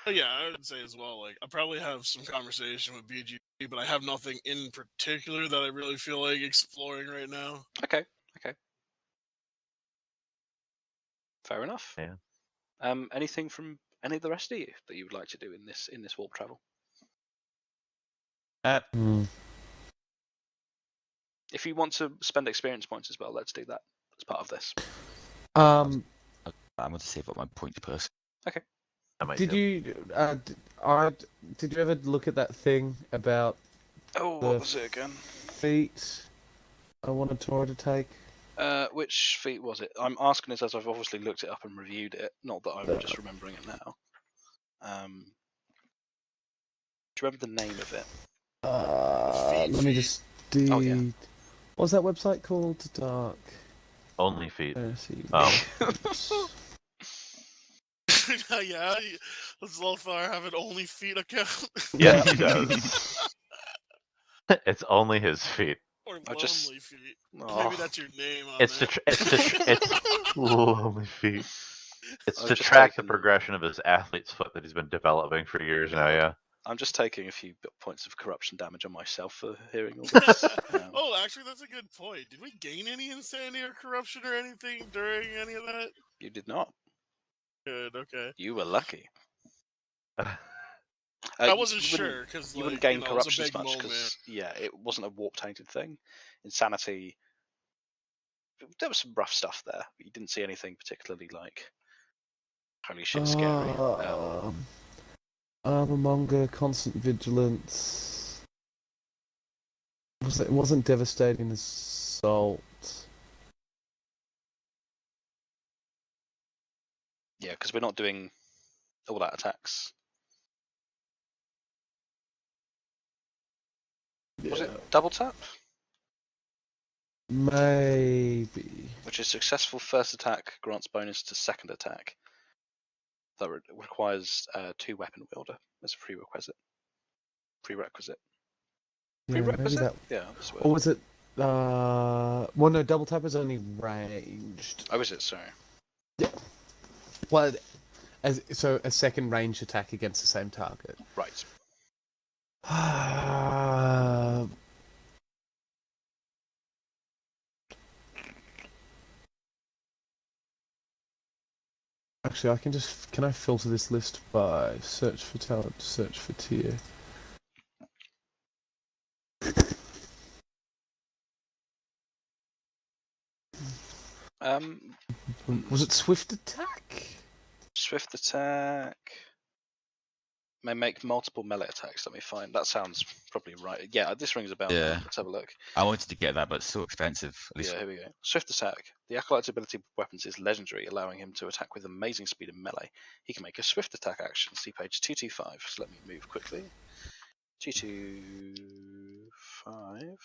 Yeah, I would say as well, like, I probably have some conversation with BG, but I have nothing in particular that I really feel like exploring right now. Okay. Fair enough. Yeah. Anything from any of the rest of you that you would like to do in this warp travel? If you want to spend experience points as well, let's do that as part of this. I'm going to save up my points person. Okay. Did you ever look at that thing about what was it again? feet I wanted Tora to take? Which feat was it? I'm asking this as I've obviously looked it up and reviewed it, not that I'm just remembering it now. Do you remember the name of it? Let me just do. Oh, yeah. What's that website called? Dark. Only feet. Heresy. Yeah, does Lothar have an only feet account? Yeah, he does. It's only his feet. Or I lonely just- feet. Oh. Maybe that's your name on It's it. it's lonely feet. It's I've to just track the taken- progression of his athlete's foot that he's been developing for years now. Yeah. I'm just taking a few points of corruption damage on myself for hearing all this. Oh, actually, that's a good point. Did we gain any insanity or corruption or anything during any of that? You did not. Good, okay. You were lucky. I wasn't you wouldn't- sure, because You wouldn't gain it was a corruption as big much moment. because it wasn't a warp tainted thing. Insanity, there was some rough stuff there, but you didn't see anything particularly like Holy shit, scary. Armor monger, constant vigilance. It wasn't devastating assault. Yeah, because we're not doing all that attacks. Yeah. Was it double tap? Maybe. Which is successful first attack grants bonus to second attack. That requires 2 weapon wielder as a prerequisite. Yeah, maybe Prerequisite? that. Yeah, that's Or was it? Well, no, double tap is only ranged. Oh, is it? Sorry. Well, so a second range attack against the same target. Right. Actually, can I filter this list by search for talent, search for tier? Was it swift attack? Swift attack. May make multiple melee attacks. Let me find. That sounds probably right. Yeah, this rings a bell. Yeah. Now. Let's have a look. I wanted to get that, but it's so expensive. At least Yeah, here we go. Swift attack. The acolyte's ability with weapons is legendary, allowing him to attack with amazing speed in melee. He can make a swift attack action. See page 225. So let me move quickly. 225.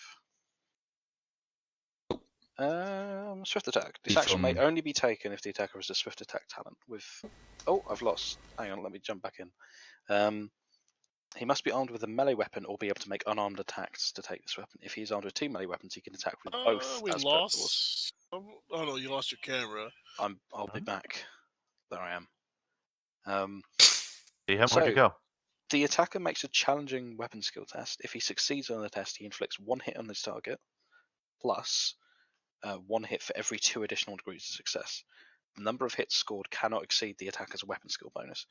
Swift attack. This action may only be taken if the attacker has a swift attack talent with... Oh, I've lost. Hang on, let me jump back in. He must be armed with a melee weapon or be able to make unarmed attacks to take this weapon. If he is armed with 2 melee weapons, he can attack with both. We as lost. Oh no, you lost your camera. I'll be back. There I am. Where'd you go? The attacker makes a challenging weapon skill test. If he succeeds on the test, he inflicts 1 hit on his target, plus 1 hit for every 2 additional degrees of success. The number of hits scored cannot exceed the attacker's weapon skill bonus.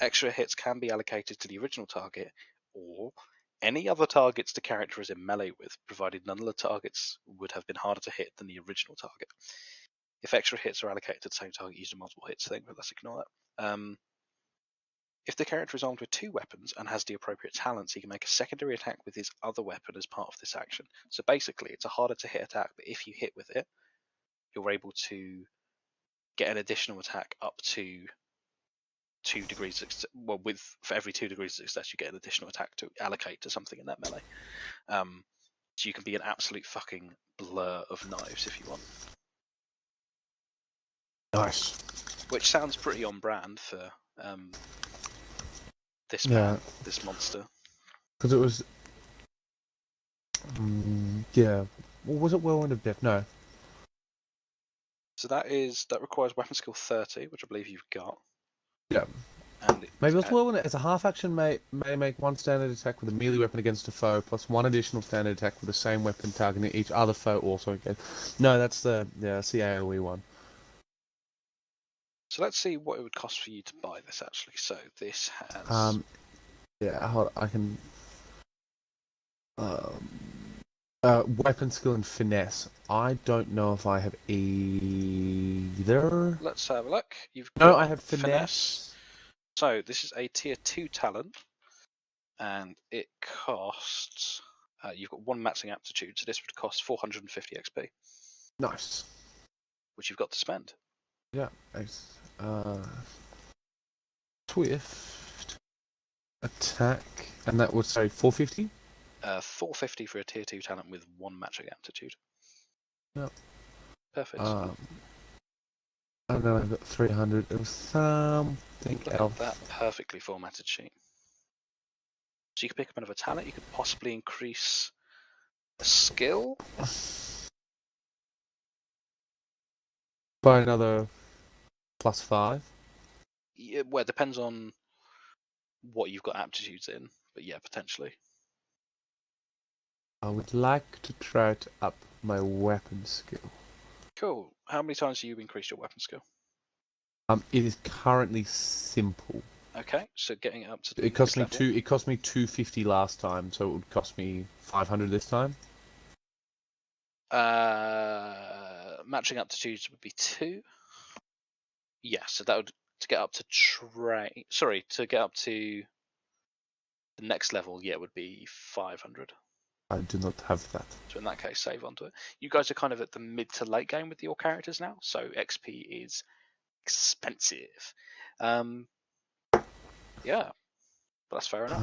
Extra hits can be allocated to the original target or any other targets the character is in melee with, provided none of the targets would have been harder to hit than the original target. If extra hits are allocated to the same target using a multiple hits thing, but let's ignore that. If the character is armed with 2 weapons and has the appropriate talents, he can make a secondary attack with his other weapon as part of this action. So basically, it's a harder to hit attack, but if you hit with it, you're able to get an additional attack up to 2 degrees of success. Well, for every 2 degrees of success, you get an additional attack to allocate to something in that melee. So you can be an absolute fucking blur of knives if you want. Nice. Which sounds pretty on brand for this this monster. Because it was... yeah. Well, was it Whirlwind of Death? No. So that requires weapon skill 30, which I believe you've got. Yeah. And Maybe it's Whirlwind. As a half action, may make 1 standard attack with a melee weapon against a foe, plus 1 additional standard attack with the same weapon targeting each other foe also again. No, that's the AoE one. So let's see what it would cost for you to buy this actually. So this has hold on, I can weapon skill and finesse. I don't know if I have either. Let's have a look. I have finesse. So this is a tier 2 talent, and it costs. You've got 1 matching aptitude, so this would cost 450 XP. Nice. Which you've got to spend. Yeah. Swift attack, and that would say 450. 450 for a tier 2 talent with 1 matching aptitude. Yep. Perfect. And then I've got 300 of something else. That perfectly formatted sheet. So you could pick up another talent. You could possibly increase a skill by another +5. Yeah, well, it depends on what you've got aptitudes in, but yeah, potentially. I would like to try to up my weapon skill. Cool. How many times have you increased your weapon skill? It is currently simple. Okay, so getting it up to it cost me level. It cost me 250 last time, so it would cost me 500 this time. Matching aptitudes would be 2. Yeah, so that would to get up to to get up to the next level, yeah, it would be 500. I do not have that. So in that case, save onto it. You guys are kind of at the mid to late game with your characters now, so XP is expensive. Yeah, but that's fair enough.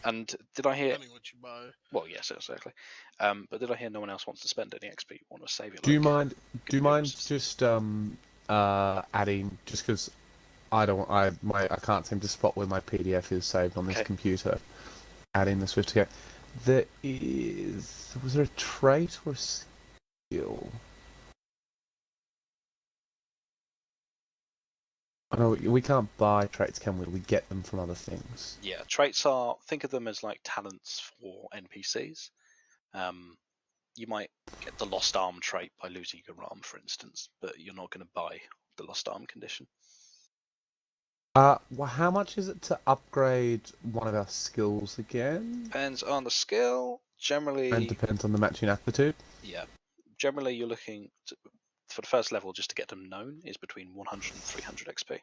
And did I hear? Depending what you buy. Well, yes, exactly. But did I hear no one else wants to spend any XP? Want to save it? Do you like, mind? Do you mind just adding? Just because I can't seem to spot where my PDF is saved on this Okay. computer. Adding the Swift to go. Was there a trait or a skill? I know we can't buy traits, can we? We get them from other things. Yeah, traits are, think of them as like talents for NPCs. You might get the lost arm trait by losing your arm, for instance, but you're not going to buy the lost arm condition. Well, how much is it to upgrade one of our skills again? Depends on the skill. Generally, And depends on the matching aptitude. yeah. Generally, you're looking for the first level just to get them known is between 100 and 300 XP.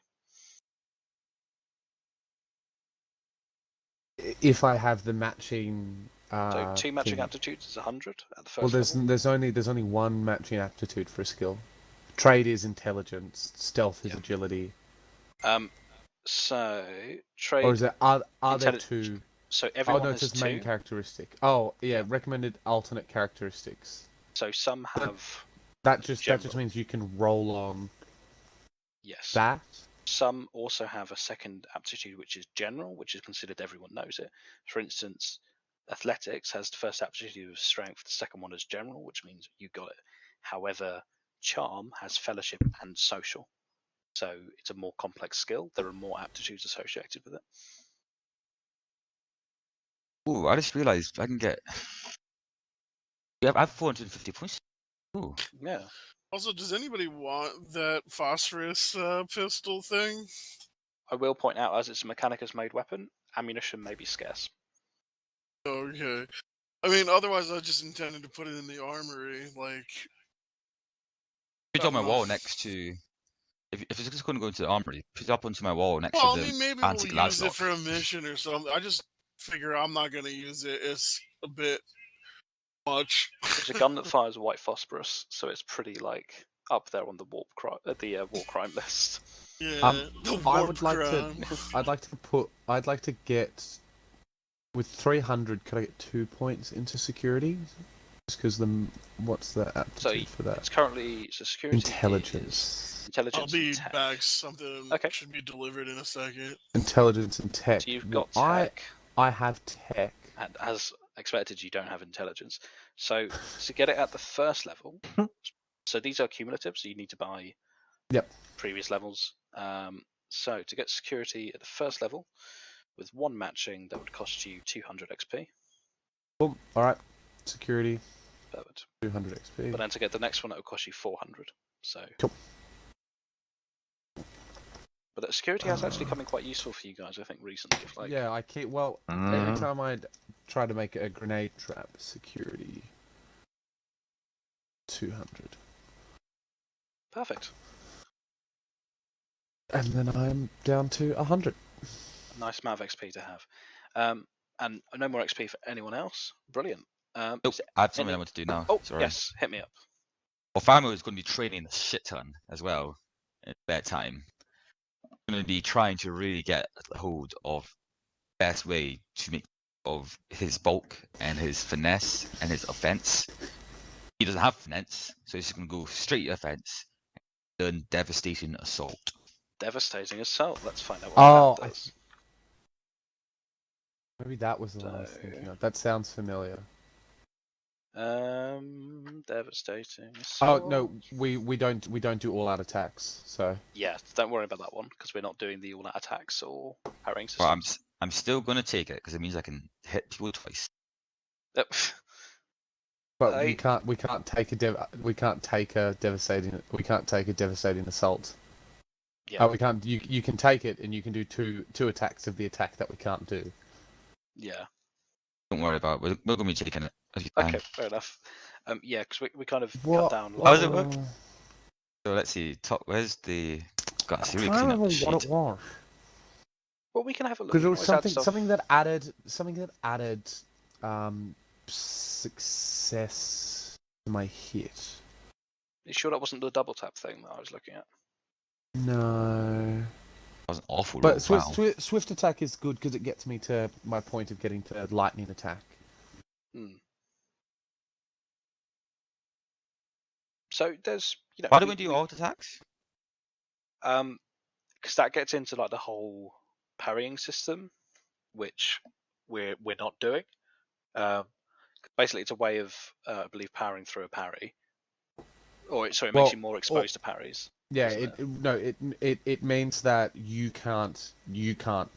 If I have the matching. So 2 matching thing. aptitudes is 100 at the first Well, level. there's only one matching aptitude for a skill. Trade is intelligence. Stealth is Yeah. agility. So trade. Or is there are there two? So everyone no, has it's just 2. main characteristic. Oh, yeah, recommended alternate characteristics. So some have. That just general. means you can roll on Yes. that. Some also have a second aptitude, which is general, which is considered everyone knows it. For instance, athletics has the first aptitude of strength, the second one is general, which means you got it. However, charm has fellowship and social. So it's a more complex skill. There are more aptitudes associated with it. Ooh, I just realised I can get. Yeah, I have 450 points. Ooh. Yeah. Also, does anybody want that phosphorus pistol thing? I will point out, as it's a Mechanicus-made weapon, ammunition may be scarce. Okay. I mean, otherwise I just intended to put it in the armory, like... Put it on my wall next to... If it's just going to go into the armory, put it up onto my wall next Well, to I the mean, maybe antique we'll use it Laslock. for a mission or something. I just figure I'm not going to use it. It's a bit much. It's a gun that fires white phosphorus, so it's pretty, like, up there on the war crime list. Yeah, the I warp would like crime. I'd like to get with 300. Could I get 2 points into security? Just because what's the aptitude for that? It's currently security. Intelligence. Intelligence. I'll be and tech. back. Something Okay. should be delivered in a second. Intelligence and tech. So you've got Well, tech, I have tech. and as expected, you don't have intelligence. So to get it at the first level, so these are cumulative, so you need to buy previous levels. So to get security at the first level, with 1 matching, that would cost you 200 XP. Boom. All right. Security. Perfect. 200 XP. But then to get the next one, it would cost you 400. So. Cool. But that security has actually come in quite useful for you guys, I think, recently. If, like, Yeah, I keep. Well, every time I try to make a grenade trap, security 200. Perfect. And then I'm down to 100. Nice amount of XP to have. And no more XP for anyone else. Brilliant. Nope, is it I have something any- I want to do now. Oh, Sorry. yes, hit me up. Well, Famo is going to be training a shit ton as well in spare time. Going to be trying to really get a hold of best way to make of his bulk and his finesse and his offense. He doesn't have finesse, so he's going to go straight to offense and learn devastating assault. Devastating assault. Let's find out Oh, what that does. Maybe that was the one I was thinking of. That sounds familiar. Devastating Oh assault. no, we don't do all out attacks. So Yeah, don't worry about that one because we're not doing the all-out attacks or parrying system. But I'm still going to take it because it means I can hit people twice. but we can't take a devastating assault. Yeah. We can't. You can take it and you can do two attacks of the attack that we can't do. Yeah. Don't worry about it. We're going to be taking it. As you can. Okay, fair enough. Yeah, because we kind of What? cut down. How does it work? So let's see. Top. Where's the? got a I serial can't cleanup remember what shit. it was. Well, we can have a look. Because We it was can always add something that added success to my hit. You sure that wasn't the double tap thing that I was looking at? No. That was an awful roll. But Wow. swift attack is good because it gets me to my point of getting to lightning attack. Hmm. So there's, Why do we do auto attacks? because that gets into like the whole parrying system, which we're not doing. Basically, it's a way of, I believe, powering through a parry, or it makes you more exposed to parries. Yeah, doesn't it means that you can't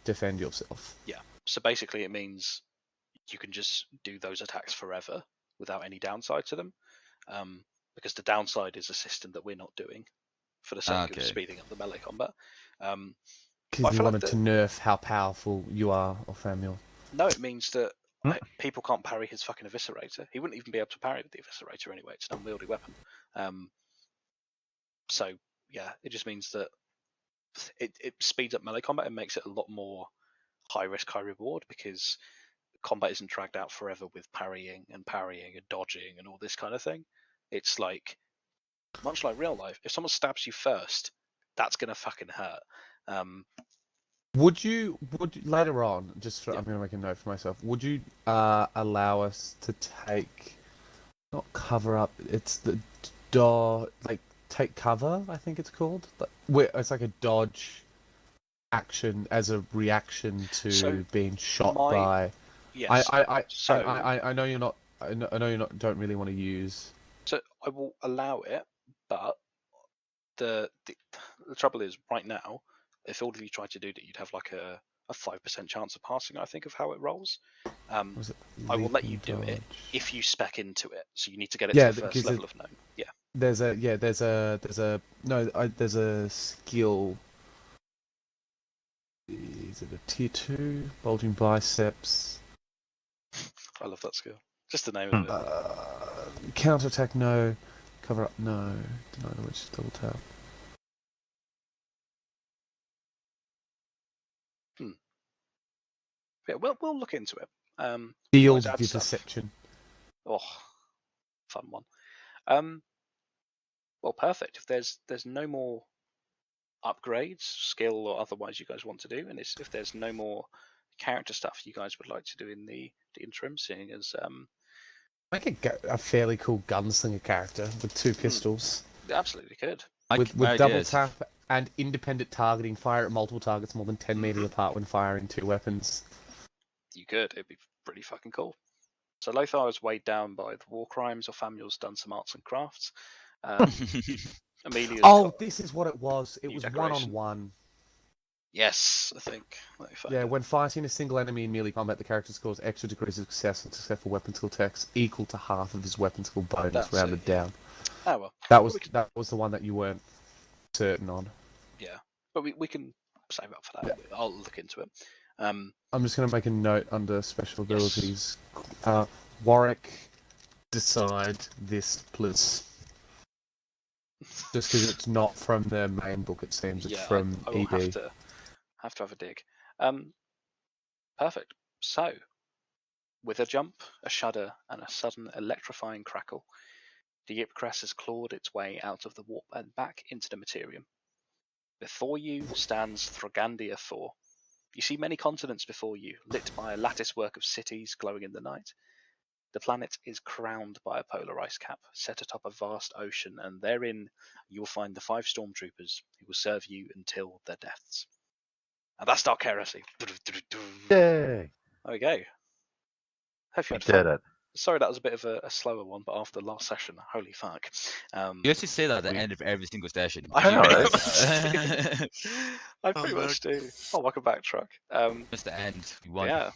defend yourself. Yeah. So basically, it means you can just do those attacks forever without any downside to them, because the downside is a system that we're not doing for the sake of speeding up the melee combat. Because you wanted to nerf how powerful you are, or Samuel. No, it means that people can't parry his fucking eviscerator. He wouldn't even be able to parry with the eviscerator anyway. It's an unwieldy weapon. So yeah, it just means that it speeds up melee combat and makes it a lot more high risk, high reward, because combat isn't dragged out forever with parrying and dodging and all this kind of thing. It's like, much like real life, if someone stabs you first, that's gonna fucking hurt. Would you later on? I'm gonna make a note for myself. Would you allow us to take, not cover up? It's the take cover. I think it's called. It's like a dodge action as a reaction to being shot by. Yes. I know you're not. I know you're not. Don't really want to use. So I will allow it, but the trouble is, right now, if all of you tried to do that, you'd have like a 5% chance of passing, I think, of how it rolls. I will let you do it if you spec into it. So you need to get it to the first level of known. Yeah. There's a skill. Is it a tier 2? Bulging biceps. I love that skill. Just the name of it. Counterattack, no. Cover up, no. Deny the witch, double tap. Yeah, we'll look into it. Field vivisection. Oh, fun one. Well, perfect. If there's no more upgrades, skill or otherwise, you guys want to do, and if there's no more character stuff you guys would like to do in the interim, seeing as make a fairly cool gunslinger character with 2 pistols. Absolutely could. With double tap and independent targeting, fire at multiple targets more than 10 meters apart when firing 2 weapons. You could. It'd be pretty fucking cool. So Lothar is weighed down by the war crimes, or Famuel's done some arts and crafts. Amelia's this is what it was. It was 1-on-1. Yes, I think. Yeah, when fighting a single enemy in melee combat, the character scores extra degrees of success on successful weapon skill checks equal to half of his weapon skill bonus rounded down. Oh well. That was the one that you weren't certain on. Yeah, but we can save up for that. Yeah. I'll look into it. I'm just going to make a note under special abilities. Warwick, decide this, please. Just because it's not from the main book, it seems. It's from I will ED. have to have a dig. Perfect. So, with a jump, a shudder, and a sudden electrifying crackle, the Yipcrest has clawed its way out of the warp and back into the Materium. Before you stands Throgandia 4. You see many continents before you, lit by a lattice work of cities glowing in the night. The planet is crowned by a polar ice cap set atop a vast ocean, and therein you will find the 5 stormtroopers who will serve you until their deaths. And that's Dark Heresy. Yay! There we go. Hope you had did fun. it. Sorry that was a bit of a slower one, but after the last session, holy fuck. You actually say that at the end of every single session. I know, right? I pretty much do. Oh, welcome back, Truck. It's the end. You won. Yeah.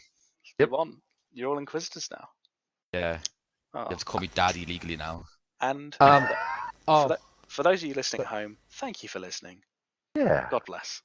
Yep. You won. You're all Inquisitors now. Yeah. Oh. You have to call me daddy legally now. And for for those of you listening at home, thank you for listening. Yeah. God bless.